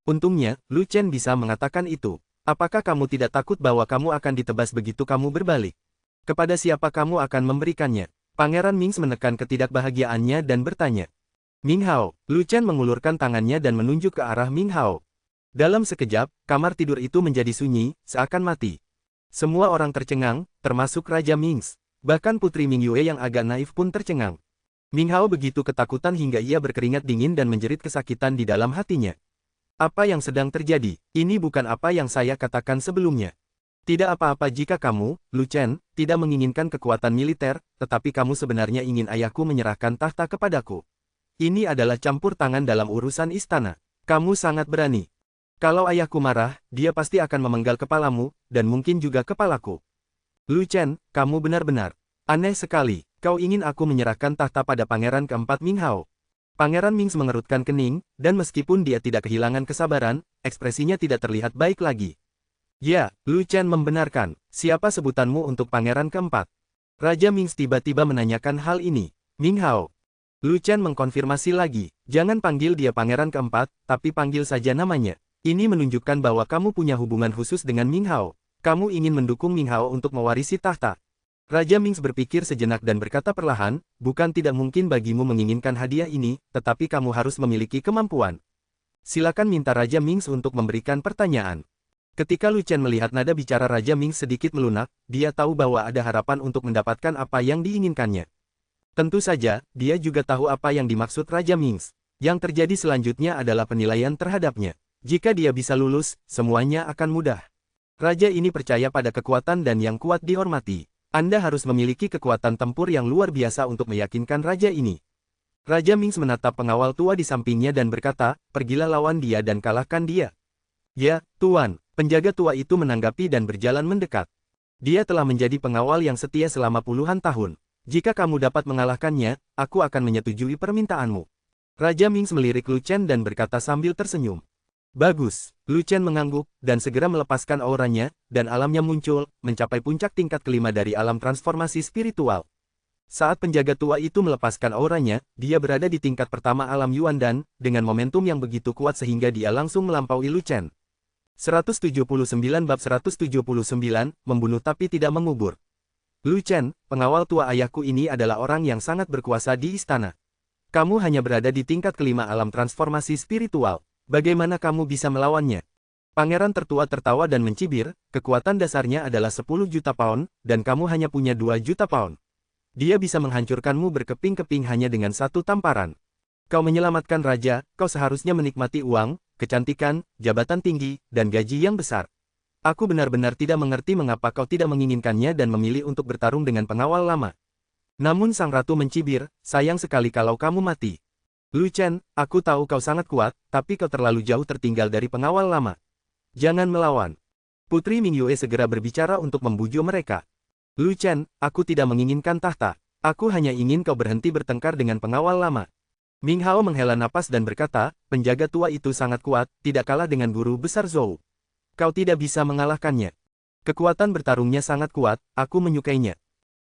Untungnya, Lu Chen bisa mengatakan itu. Apakah kamu tidak takut bahwa kamu akan ditebas begitu kamu berbalik? Kepada siapa kamu akan memberikannya? Pangeran Mings menekan ketidakbahagiaannya dan bertanya. Ming Hao, Lu Chen mengulurkan tangannya dan menunjuk ke arah Ming Hao. Dalam sekejap, kamar tidur itu menjadi sunyi, seakan mati. Semua orang tercengang, termasuk Raja Mings. Bahkan Putri Ming Yue yang agak naif pun tercengang. Ming Hao begitu ketakutan hingga ia berkeringat dingin dan menjerit kesakitan di dalam hatinya. Apa yang sedang terjadi? Ini bukan apa yang saya katakan sebelumnya. Tidak apa-apa jika kamu, Lu Chen, tidak menginginkan kekuatan militer, tetapi kamu sebenarnya ingin ayahku menyerahkan tahta kepadaku. Ini adalah campur tangan dalam urusan istana. Kamu sangat berani. Kalau ayahku marah, dia pasti akan memenggal kepalamu, dan mungkin juga kepalaku. Lu Chen, kamu benar-benar aneh sekali. Kau ingin aku menyerahkan tahta pada pangeran keempat Ming Hao. Pangeran Mings mengerutkan kening, dan meskipun dia tidak kehilangan kesabaran, ekspresinya tidak terlihat baik lagi. Ya, Lu Chen membenarkan. Siapa sebutanmu untuk pangeran keempat? Raja Mings tiba-tiba menanyakan hal ini. Ming Hao. Lu Chen mengkonfirmasi lagi. Jangan panggil dia pangeran keempat, tapi panggil saja namanya. Ini menunjukkan bahwa kamu punya hubungan khusus dengan Ming Hao. Kamu ingin mendukung Ming Hao untuk mewarisi tahta. Raja Mings berpikir sejenak dan berkata perlahan, bukan tidak mungkin bagimu menginginkan hadiah ini, tetapi kamu harus memiliki kemampuan. Silakan minta Raja Mings untuk memberikan pertanyaan. Ketika Lu Chen melihat nada bicara Raja Mings sedikit melunak, dia tahu bahwa ada harapan untuk mendapatkan apa yang diinginkannya. Tentu saja, dia juga tahu apa yang dimaksud Raja Mings. Yang terjadi selanjutnya adalah penilaian terhadapnya. Jika dia bisa lulus, semuanya akan mudah. Raja ini percaya pada kekuatan dan yang kuat dihormati. Anda harus memiliki kekuatan tempur yang luar biasa untuk meyakinkan raja ini. Raja Mings menatap pengawal tua di sampingnya dan berkata, pergilah lawan dia dan kalahkan dia. Ya, Tuan, penjaga tua itu menanggapi dan berjalan mendekat. Dia telah menjadi pengawal yang setia selama puluhan tahun. Jika kamu dapat mengalahkannya, aku akan menyetujui permintaanmu. Raja Mings melirik Lu Chen dan berkata sambil tersenyum. Bagus, Lu Chen mengangguk, dan segera melepaskan auranya, dan alamnya muncul, mencapai puncak tingkat kelima dari alam transformasi spiritual. Saat penjaga tua itu melepaskan auranya, dia berada di tingkat pertama alam Yuan dan, dengan momentum yang begitu kuat sehingga dia langsung melampaui Lu Chen. 179 bab 179, membunuh tapi tidak mengubur. Lu Chen, pengawal tua ayahku ini adalah orang yang sangat berkuasa di istana. Kamu hanya berada di tingkat kelima alam transformasi spiritual. Bagaimana kamu bisa melawannya? Pangeran tertua tertawa dan mencibir, kekuatan dasarnya adalah 10 juta pound, dan kamu hanya punya 2 juta pound. Dia bisa menghancurkanmu berkeping-keping hanya dengan satu tamparan. Kau menyelamatkan raja, kau seharusnya menikmati uang, kecantikan, jabatan tinggi, dan gaji yang besar. Aku benar-benar tidak mengerti mengapa kau tidak menginginkannya dan memilih untuk bertarung dengan pengawal lama. Namun sang ratu mencibir, sayang sekali kalau kamu mati. Lu Chen, aku tahu kau sangat kuat, tapi kau terlalu jauh tertinggal dari pengawal lama. Jangan melawan. Putri Ming Yue segera berbicara untuk membujuk mereka. Lu Chen, aku tidak menginginkan tahta. Aku hanya ingin kau berhenti bertengkar dengan pengawal lama. Ming Hao menghela napas dan berkata, penjaga tua itu sangat kuat, tidak kalah dengan guru besar Zhou. Kau tidak bisa mengalahkannya. Kekuatan bertarungnya sangat kuat, aku menyukainya.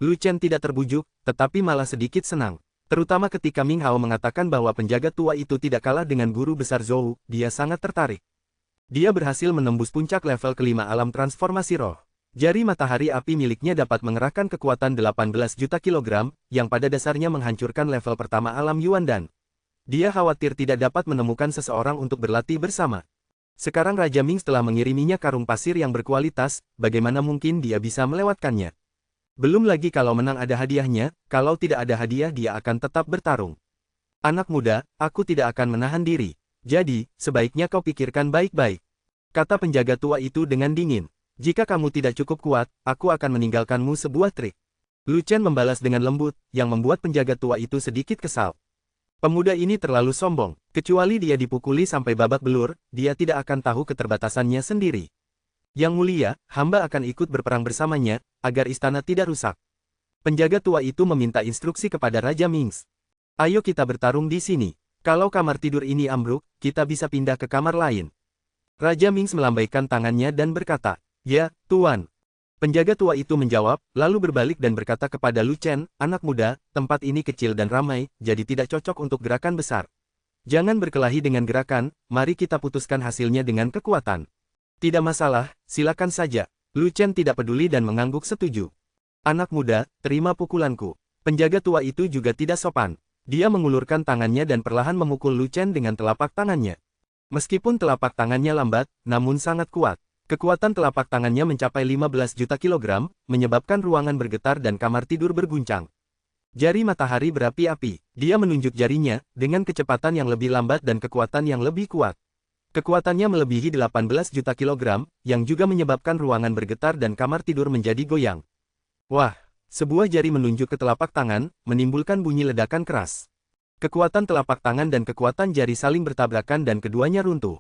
Lu Chen tidak terbujuk, tetapi malah sedikit senang. Terutama ketika Ming Hao mengatakan bahwa penjaga tua itu tidak kalah dengan guru besar Zhou, dia sangat tertarik. Dia berhasil menembus puncak level kelima alam transformasi roh. Jari matahari api miliknya dapat mengerahkan kekuatan 18 juta kilogram, yang pada dasarnya menghancurkan level pertama alam Yuandan. Dia khawatir tidak dapat menemukan seseorang untuk berlatih bersama. Sekarang Raja Ming telah mengiriminya karung pasir yang berkualitas, bagaimana mungkin dia bisa melewatkannya? Belum lagi kalau menang ada hadiahnya, kalau tidak ada hadiah dia akan tetap bertarung. Anak muda, aku tidak akan menahan diri. Jadi, sebaiknya kau pikirkan baik-baik. Kata penjaga tua itu dengan dingin. Jika kamu tidak cukup kuat, aku akan meninggalkanmu sebuah trik. Lu Chen membalas dengan lembut, yang membuat penjaga tua itu sedikit kesal. Pemuda ini terlalu sombong, kecuali dia dipukuli sampai babak belur, dia tidak akan tahu keterbatasannya sendiri. Yang mulia, hamba akan ikut berperang bersamanya, agar istana tidak rusak. Penjaga tua itu meminta instruksi kepada Raja Ming. Ayo kita bertarung di sini. Kalau kamar tidur ini ambruk, kita bisa pindah ke kamar lain. Raja Ming melambaikan tangannya dan berkata, "Ya, Tuan." Penjaga tua itu menjawab, lalu berbalik dan berkata kepada Lu Chen, "Anak muda, tempat ini kecil dan ramai, jadi tidak cocok untuk gerakan besar. Jangan berkelahi dengan gerakan, mari kita putuskan hasilnya dengan kekuatan." "Tidak masalah, silakan saja." Lu Chen tidak peduli dan mengangguk setuju. "Anak muda, terima pukulanku." Penjaga tua itu juga tidak sopan. Dia mengulurkan tangannya dan perlahan memukul Lu Chen dengan telapak tangannya. Meskipun telapak tangannya lambat, namun sangat kuat. Kekuatan telapak tangannya mencapai 15 juta kilogram, menyebabkan ruangan bergetar dan kamar tidur berguncang. Jari matahari berapi-api, dia menunjuk jarinya, dengan kecepatan yang lebih lambat dan kekuatan yang lebih kuat. Kekuatannya melebihi 18 juta kilogram, yang juga menyebabkan ruangan bergetar dan kamar tidur menjadi goyang. Wah, sebuah jari menunjuk ke telapak tangan, menimbulkan bunyi ledakan keras. Kekuatan telapak tangan dan kekuatan jari saling bertabrakan dan keduanya runtuh.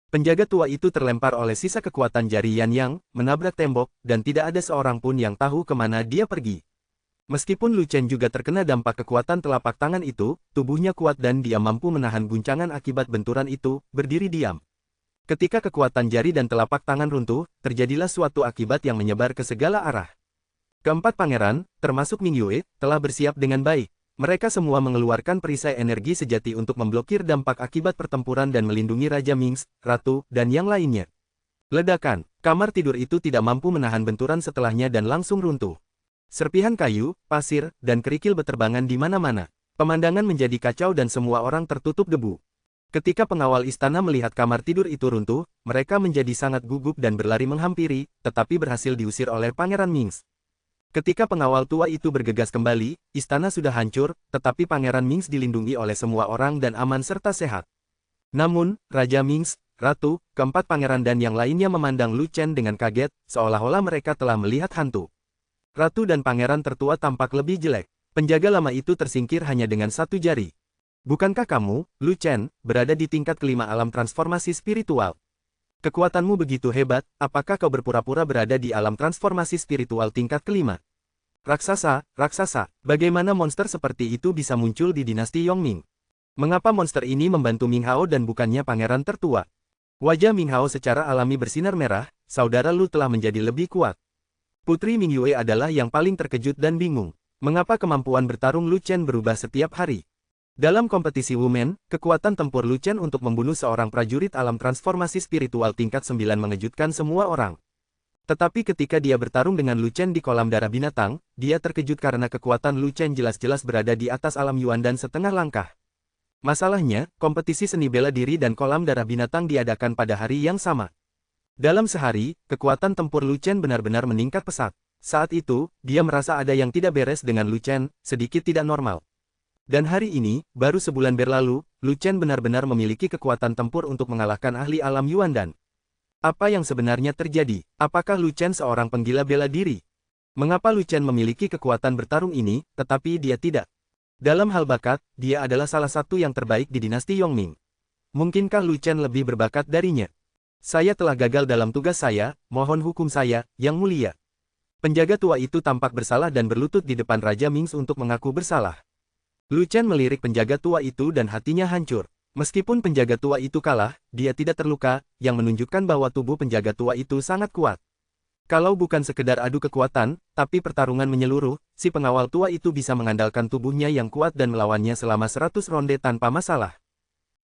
Penjaga tua itu terlempar oleh sisa kekuatan jari Yan Yang, menabrak tembok, dan tidak ada seorang pun yang tahu kemana dia pergi. Meskipun Lu Chen juga terkena dampak kekuatan telapak tangan itu, tubuhnya kuat dan dia mampu menahan guncangan akibat benturan itu, berdiri diam. Ketika kekuatan jari dan telapak tangan runtuh, terjadilah suatu akibat yang menyebar ke segala arah. Keempat pangeran, termasuk Ming Yue, telah bersiap dengan baik. Mereka semua mengeluarkan perisai energi sejati untuk memblokir dampak akibat pertempuran dan melindungi Raja Ming, Ratu, dan yang lainnya. Ledakan, kamar tidur itu tidak mampu menahan benturan setelahnya dan langsung runtuh. Serpihan kayu, pasir, dan kerikil berterbangan di mana-mana. Pemandangan menjadi kacau dan semua orang tertutup debu. Ketika pengawal istana melihat kamar tidur itu runtuh, mereka menjadi sangat gugup dan berlari menghampiri, tetapi berhasil diusir oleh Pangeran Ming. Ketika pengawal tua itu bergegas kembali, istana sudah hancur, tetapi Pangeran Ming dilindungi oleh semua orang dan aman serta sehat. Namun, Raja Ming, Ratu, keempat pangeran dan yang lainnya memandang Lu Chen dengan kaget, seolah-olah mereka telah melihat hantu. Ratu dan pangeran tertua tampak lebih jelek. Penjaga lama itu tersingkir hanya dengan satu jari. "Bukankah kamu, Lu Chen, berada di tingkat kelima alam transformasi spiritual? Kekuatanmu begitu hebat, apakah kau berpura-pura berada di alam transformasi spiritual tingkat kelima?" Raksasa, bagaimana monster seperti itu bisa muncul di dinasti Yongming? Mengapa monster ini membantu Ming Hao dan bukannya pangeran tertua? Wajah Ming Hao secara alami bersinar merah, saudara Lu telah menjadi lebih kuat. Putri Ming Yue adalah yang paling terkejut dan bingung. Mengapa kemampuan bertarung Lu Chen berubah setiap hari? Dalam kompetisi Women, kekuatan tempur Lu Chen untuk membunuh seorang prajurit alam transformasi spiritual tingkat 9 mengejutkan semua orang. Tetapi ketika dia bertarung dengan Lu Chen di kolam darah binatang, dia terkejut karena kekuatan Lu Chen jelas-jelas berada di atas alam Yuan dan setengah langkah. Masalahnya, kompetisi seni bela diri dan kolam darah binatang diadakan pada hari yang sama. Dalam sehari, kekuatan tempur Lu Chen benar-benar meningkat pesat. Saat itu, dia merasa ada yang tidak beres dengan Lu Chen, sedikit tidak normal. Dan hari ini, baru sebulan berlalu, Lu Chen benar-benar memiliki kekuatan tempur untuk mengalahkan ahli alam Yuandan. Apa yang sebenarnya terjadi? Apakah Lu Chen seorang penggila bela diri? Mengapa Lu Chen memiliki kekuatan bertarung ini, tetapi dia tidak? Dalam hal bakat, dia adalah salah satu yang terbaik di dinasti Yongming. Mungkinkah Lu Chen lebih berbakat darinya? Saya telah gagal dalam tugas saya, mohon hukum saya, Yang Mulia. Penjaga tua itu tampak bersalah dan berlutut di depan Raja Ming untuk mengaku bersalah. Lu Chen melirik penjaga tua itu dan hatinya hancur. Meskipun penjaga tua itu kalah, dia tidak terluka, yang menunjukkan bahwa tubuh penjaga tua itu sangat kuat. Kalau bukan sekedar adu kekuatan, tapi pertarungan menyeluruh, si pengawal tua itu bisa mengandalkan tubuhnya yang kuat dan melawannya selama 100 ronde tanpa masalah.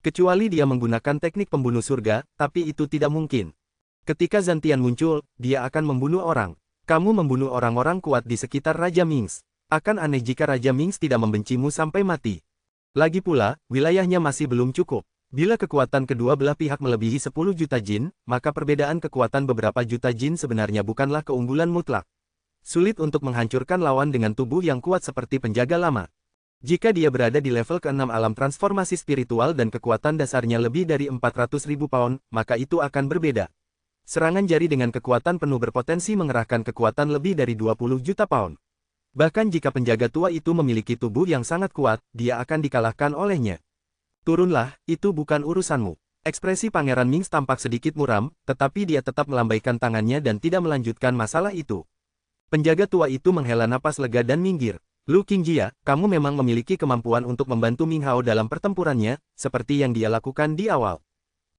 Kecuali dia menggunakan teknik pembunuh surga, tapi itu tidak mungkin. Ketika Zantian muncul, dia akan membunuh orang. Kamu membunuh orang-orang kuat di sekitar Raja Mings. Akan aneh jika Raja Mings tidak membencimu sampai mati. Lagi pula, wilayahnya masih belum cukup. Bila kekuatan kedua belah pihak melebihi 10 juta jin, maka perbedaan kekuatan beberapa juta jin sebenarnya bukanlah keunggulan mutlak. Sulit untuk menghancurkan lawan dengan tubuh yang kuat seperti penjaga lama. Jika dia berada di level ke-6 alam transformasi spiritual dan kekuatan dasarnya lebih dari 400.000 pound, maka itu akan berbeda. Serangan jari dengan kekuatan penuh berpotensi mengerahkan kekuatan lebih dari 20 juta pound. Bahkan jika penjaga tua itu memiliki tubuh yang sangat kuat, dia akan dikalahkan olehnya. Turunlah, itu bukan urusanmu. Ekspresi Pangeran Mings tampak sedikit muram, tetapi dia tetap melambaikan tangannya dan tidak melanjutkan masalah itu. Penjaga tua itu menghela napas lega dan minggir. Lu Qingjia, kamu memang memiliki kemampuan untuk membantu Ming Hao dalam pertempurannya, seperti yang dia lakukan di awal.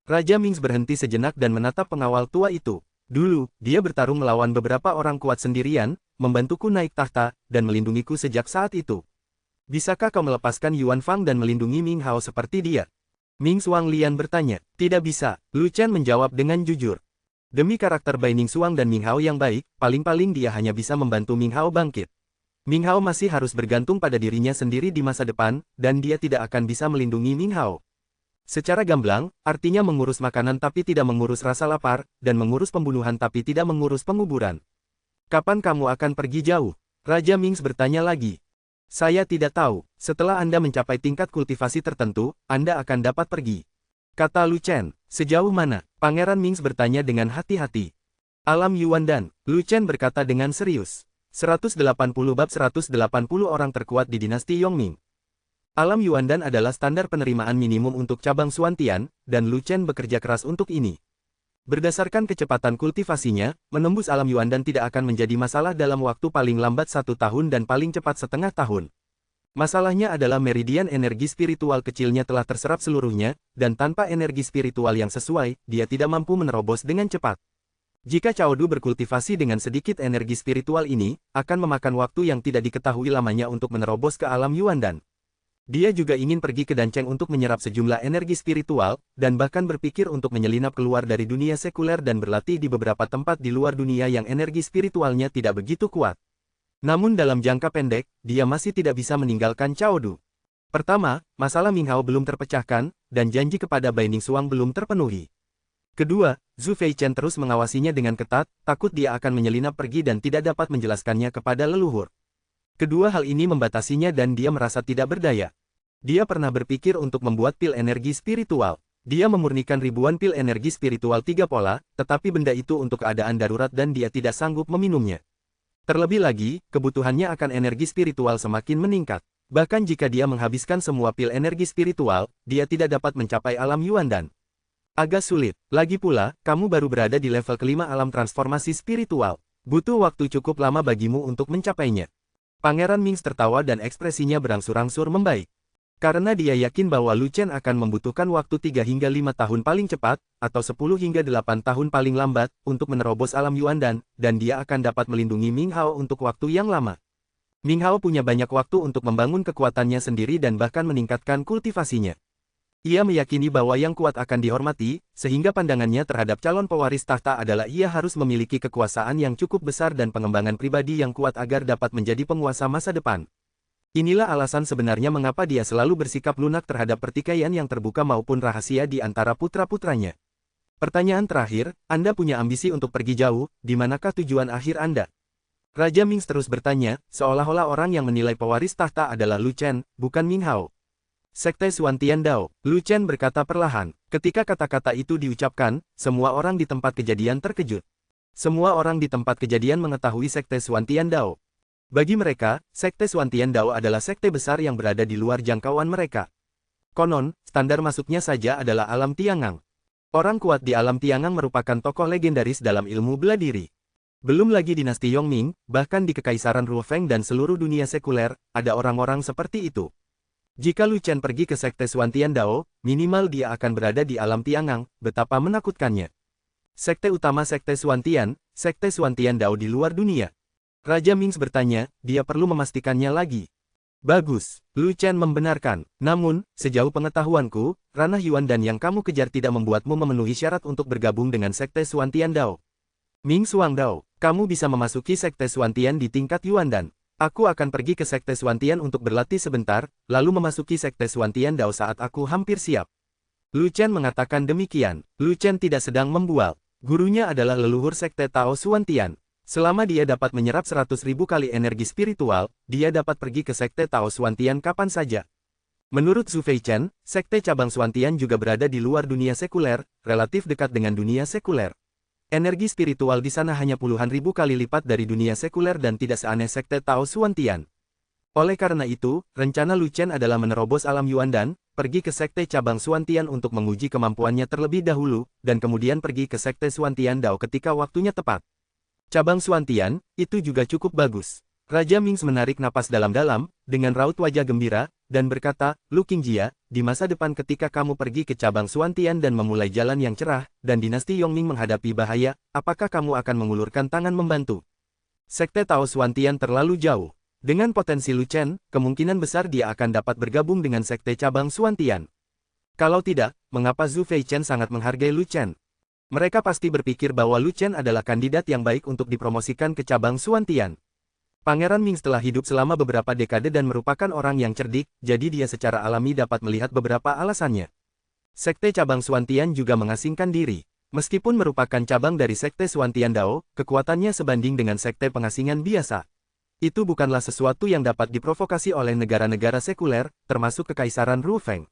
Raja Mings berhenti sejenak dan menatap pengawal tua itu. Dulu, dia bertarung melawan beberapa orang kuat sendirian, membantuku naik tahta, dan melindungiku sejak saat itu. Bisakah kau melepaskan Yuan Fang dan melindungi Ming Hao seperti dia? Ming Xuanglian bertanya. Tidak bisa, Lu Chen menjawab dengan jujur. Demi karakter Bai Ningsuang dan Ming Hao yang baik, paling-paling dia hanya bisa membantu Ming Hao bangkit. Ming Hao masih harus bergantung pada dirinya sendiri di masa depan, dan dia tidak akan bisa melindungi Ming Hao. Secara gamblang, artinya mengurus makanan tapi tidak mengurus rasa lapar, dan mengurus pembunuhan tapi tidak mengurus penguburan. Kapan kamu akan pergi jauh? Raja Mings bertanya lagi. Saya tidak tahu, setelah Anda mencapai tingkat kultivasi tertentu, Anda akan dapat pergi. Kata Lu Chen. Sejauh mana? Pangeran Mings bertanya dengan hati-hati. Alam Yuandan, Lu Chen berkata dengan serius. 180 bab 180 orang terkuat di dinasti Yongming. Alam Yuandan adalah standar penerimaan minimum untuk cabang Xuantian, dan Lu Chen bekerja keras untuk ini. Berdasarkan kecepatan kultivasinya, menembus alam Yuandan tidak akan menjadi masalah dalam waktu paling lambat 1 tahun dan paling cepat setengah tahun. Masalahnya adalah meridian energi spiritual kecilnya telah terserap seluruhnya, dan tanpa energi spiritual yang sesuai, dia tidak mampu menerobos dengan cepat. Jika Cao Du berkultivasi dengan sedikit energi spiritual ini, akan memakan waktu yang tidak diketahui lamanya untuk menerobos ke alam Yuandan. Dia juga ingin pergi ke Danceng untuk menyerap sejumlah energi spiritual, dan bahkan berpikir untuk menyelinap keluar dari dunia sekuler dan berlatih di beberapa tempat di luar dunia yang energi spiritualnya tidak begitu kuat. Namun dalam jangka pendek, dia masih tidak bisa meninggalkan Cao Du. Pertama, masalah Ming Hao belum terpecahkan, dan janji kepada Bai Ningsuang belum terpenuhi. Kedua, Zhu Feichen terus mengawasinya dengan ketat, takut dia akan menyelinap pergi dan tidak dapat menjelaskannya kepada leluhur. Kedua hal ini membatasinya dan dia merasa tidak berdaya. Dia pernah berpikir untuk membuat pil energi spiritual. Dia memurnikan ribuan pil energi spiritual 3 pola, tetapi benda itu untuk keadaan darurat dan dia tidak sanggup meminumnya. Terlebih lagi, kebutuhannya akan energi spiritual semakin meningkat. Bahkan jika dia menghabiskan semua pil energi spiritual, dia tidak dapat mencapai alam Yuandan. Agak sulit. Lagi pula, kamu baru berada di level kelima alam transformasi spiritual. Butuh waktu cukup lama bagimu untuk mencapainya. Pangeran Mings tertawa dan ekspresinya berangsur-angsur membaik. Karena dia yakin bahwa Lu Chen akan membutuhkan waktu 3 hingga 5 tahun paling cepat, atau 10 hingga 8 tahun paling lambat, untuk menerobos alam Yuandan, dan dia akan dapat melindungi Ming Hao untuk waktu yang lama. Ming Hao punya banyak waktu untuk membangun kekuatannya sendiri dan bahkan meningkatkan kultivasinya. Ia meyakini bahwa yang kuat akan dihormati, sehingga pandangannya terhadap calon pewaris tahta adalah ia harus memiliki kekuasaan yang cukup besar dan pengembangan pribadi yang kuat agar dapat menjadi penguasa masa depan. Inilah alasan sebenarnya mengapa dia selalu bersikap lunak terhadap pertikaian yang terbuka maupun rahasia di antara putra-putranya. Pertanyaan terakhir, Anda punya ambisi untuk pergi jauh, di manakah tujuan akhir Anda? Raja Mings terus bertanya, seolah-olah orang yang menilai pewaris tahta adalah Lu Chen, bukan Ming Hao. Sekte Xuantian Dao, Lu Chen berkata perlahan. Ketika kata-kata itu diucapkan, semua orang di tempat kejadian terkejut. Semua orang di tempat kejadian mengetahui Sekte Xuantian Dao. Bagi mereka, Sekte Xuantian Dao adalah sekte besar yang berada di luar jangkauan mereka. Konon, standar masuknya saja adalah alam Tiangang. Orang kuat di alam Tiangang merupakan tokoh legendaris dalam ilmu bela diri. Belum lagi dinasti Yongming, bahkan di Kekaisaran Ruofeng dan seluruh dunia sekuler, ada orang-orang seperti itu. Jika Lu Chen pergi ke Sekte Xuantian Dao, minimal dia akan berada di alam Tiangang, betapa menakutkannya. Sekte utama Sekte Xuantian Dao di luar dunia. Raja Mings bertanya, dia perlu memastikannya lagi. Bagus, Lu Chen membenarkan. Namun, sejauh pengetahuanku, ranah Yuan Dan yang kamu kejar tidak membuatmu memenuhi syarat untuk bergabung dengan Sekte Xuantian Dao. Ming Xuang Dao, kamu bisa memasuki Sekte Xuantian di tingkat Yuan Dan. Aku akan pergi ke Sekte Xuantian untuk berlatih sebentar, lalu memasuki Sekte Xuantian Dao saat aku hampir siap. Lu Chen mengatakan demikian. Lu Chen tidak sedang membual. Gurunya adalah leluhur Sekte Tao Xuantian. Selama dia dapat menyerap 100.000 kali energi spiritual, dia dapat pergi ke Sekte Tao Xuantian kapan saja. Menurut Zhu Feichen, Sekte Cabang Xuantian juga berada di luar dunia sekuler, relatif dekat dengan dunia sekuler. Energi spiritual di sana hanya puluhan ribu kali lipat dari dunia sekuler dan tidak seaneh Sekte Tao Xuantian. Oleh karena itu, rencana Lu Chen adalah menerobos alam Yuan Dan, pergi ke Sekte Cabang Xuantian untuk menguji kemampuannya terlebih dahulu, dan kemudian pergi ke Sekte Xuantian Dao ketika waktunya tepat. Cabang Xuantian, itu juga cukup bagus. Raja Ming menarik napas dalam-dalam, dengan raut wajah gembira, dan berkata, Lu Qingjia, di masa depan ketika kamu pergi ke cabang Xuantian dan memulai jalan yang cerah, dan dinasti Yongming menghadapi bahaya, apakah kamu akan mengulurkan tangan membantu? Sekte Tao Xuantian terlalu jauh. Dengan potensi Lu Chen, kemungkinan besar dia akan dapat bergabung dengan Sekte Cabang Xuantian. Kalau tidak, mengapa Zhu Feichen sangat menghargai Lu Chen? Mereka pasti berpikir bahwa Lu Chen adalah kandidat yang baik untuk dipromosikan ke cabang Xuantian. Pangeran Ming telah hidup selama beberapa dekade dan merupakan orang yang cerdik, jadi dia secara alami dapat melihat beberapa alasannya. Sekte Cabang Xuantian juga mengasingkan diri. Meskipun merupakan cabang dari Sekte Xuantian Dao, kekuatannya sebanding dengan sekte pengasingan biasa. Itu bukanlah sesuatu yang dapat diprovokasi oleh negara-negara sekuler, termasuk Kekaisaran Rufeng.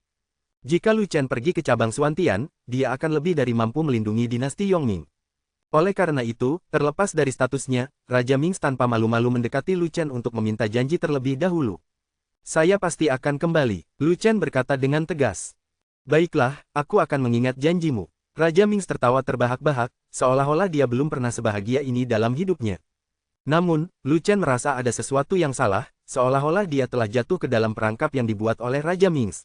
Jika Lu Chen pergi ke cabang Xuantian, dia akan lebih dari mampu melindungi dinasti Yongming. Oleh karena itu, terlepas dari statusnya, Raja Ming tanpa malu-malu mendekati Lu Chen untuk meminta janji terlebih dahulu. Saya pasti akan kembali, Lu Chen berkata dengan tegas. Baiklah, aku akan mengingat janjimu. Raja Ming tertawa terbahak-bahak, seolah-olah dia belum pernah sebahagia ini dalam hidupnya. Namun, Lu Chen merasa ada sesuatu yang salah, seolah-olah dia telah jatuh ke dalam perangkap yang dibuat oleh Raja Ming.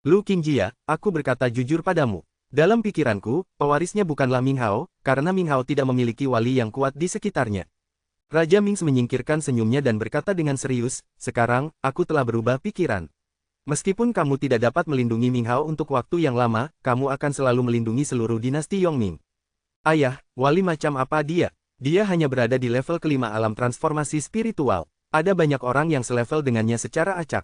Lu Qingjia, aku berkata jujur padamu. Dalam pikiranku, pewarisnya bukanlah Ming Hao, karena Ming Hao tidak memiliki wali yang kuat di sekitarnya. Raja Ming menyingkirkan senyumnya dan berkata dengan serius, sekarang, aku telah berubah pikiran. Meskipun kamu tidak dapat melindungi Ming Hao untuk waktu yang lama, kamu akan selalu melindungi seluruh dinasti Yongming. Ayah, wali macam apa dia? Dia hanya berada di level kelima alam transformasi spiritual. Ada banyak orang yang selevel dengannya secara acak.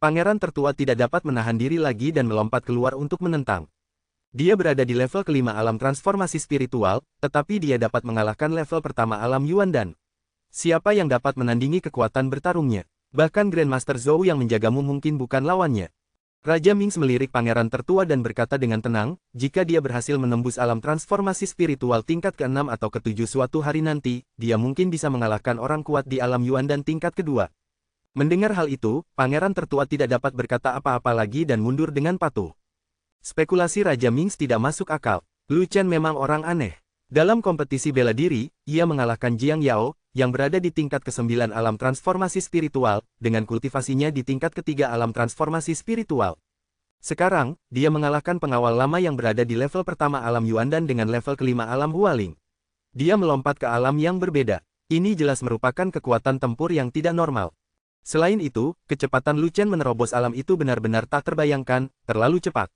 Pangeran tertua tidak dapat menahan diri lagi dan melompat keluar untuk menentang. Dia berada di level kelima alam transformasi spiritual, tetapi dia dapat mengalahkan level pertama alam Yuan Dan. Siapa yang dapat menandingi kekuatan bertarungnya? Bahkan Grandmaster Zhou yang menjagamu mungkin bukan lawannya. Raja Ming melirik pangeran tertua dan berkata dengan tenang, jika dia berhasil menembus alam transformasi spiritual tingkat ke-6 atau ke-7 suatu hari nanti, dia mungkin bisa mengalahkan orang kuat di alam Yuan Dan tingkat kedua. Mendengar hal itu, pangeran tertua tidak dapat berkata apa-apa lagi dan mundur dengan patuh. Spekulasi Raja Ming tidak masuk akal. Lu Chen memang orang aneh. Dalam kompetisi bela diri, ia mengalahkan Jiang Yao, yang berada di tingkat ke-9 alam transformasi spiritual, dengan kultivasinya di tingkat ketiga alam transformasi spiritual. Sekarang, dia mengalahkan pengawal lama yang berada di level pertama alam Yuan Dan dengan level kelima alam Hualing. Dia melompat ke alam yang berbeda. Ini jelas merupakan kekuatan tempur yang tidak normal. Selain itu, kecepatan Lu Chen menerobos alam itu benar-benar tak terbayangkan, terlalu cepat.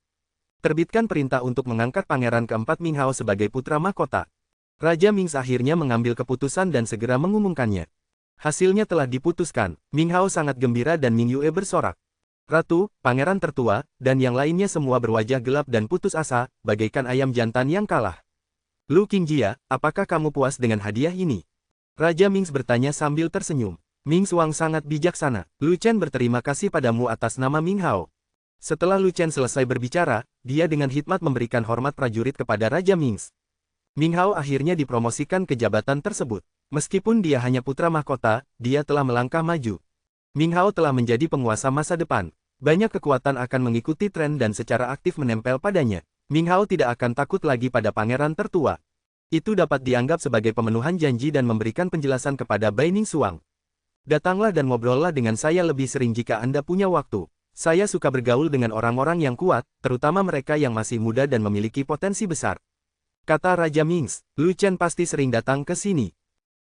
Terbitkan perintah untuk mengangkat Pangeran keempat Ming Hao sebagai putra mahkota. Raja Ming akhirnya mengambil keputusan dan segera mengumumkannya. Hasilnya telah diputuskan. Ming Hao sangat gembira dan Ming Yue bersorak. Ratu, pangeran tertua, dan yang lainnya semua berwajah gelap dan putus asa, bagaikan ayam jantan yang kalah. Lu Qingjia, apakah kamu puas dengan hadiah ini? Raja Ming bertanya sambil tersenyum. Ming Xuang sangat bijaksana. Lu Chen berterima kasih padamu atas nama Ming Hao. Setelah Lu Chen selesai berbicara, dia dengan hikmat memberikan hormat prajurit kepada Raja Ming. Ming Hao akhirnya dipromosikan ke jabatan tersebut. Meskipun dia hanya putra mahkota, dia telah melangkah maju. Ming Hao telah menjadi penguasa masa depan. Banyak kekuatan akan mengikuti tren dan secara aktif menempel padanya. Ming Hao tidak akan takut lagi pada pangeran tertua. Itu dapat dianggap sebagai pemenuhan janji dan memberikan penjelasan kepada Bai Ning Xuang. Datanglah dan ngobrollah dengan saya lebih sering jika Anda punya waktu. Saya suka bergaul dengan orang-orang yang kuat, terutama mereka yang masih muda dan memiliki potensi besar. Kata Raja Ming, Lu Chen pasti sering datang ke sini.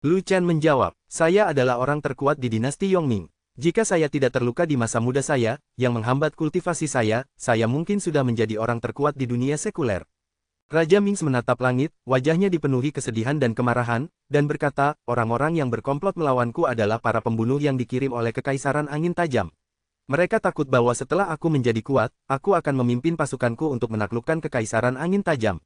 Lu Chen menjawab, saya adalah orang terkuat di dinasti Yongming. Jika saya tidak terluka di masa muda saya, yang menghambat kultivasi saya mungkin sudah menjadi orang terkuat di dunia sekuler. Raja Mings menatap langit, wajahnya dipenuhi kesedihan dan kemarahan, dan berkata, orang-orang yang berkomplot melawanku adalah para pembunuh yang dikirim oleh Kekaisaran Angin Tajam. Mereka takut bahwa setelah aku menjadi kuat, aku akan memimpin pasukanku untuk menaklukkan Kekaisaran Angin Tajam.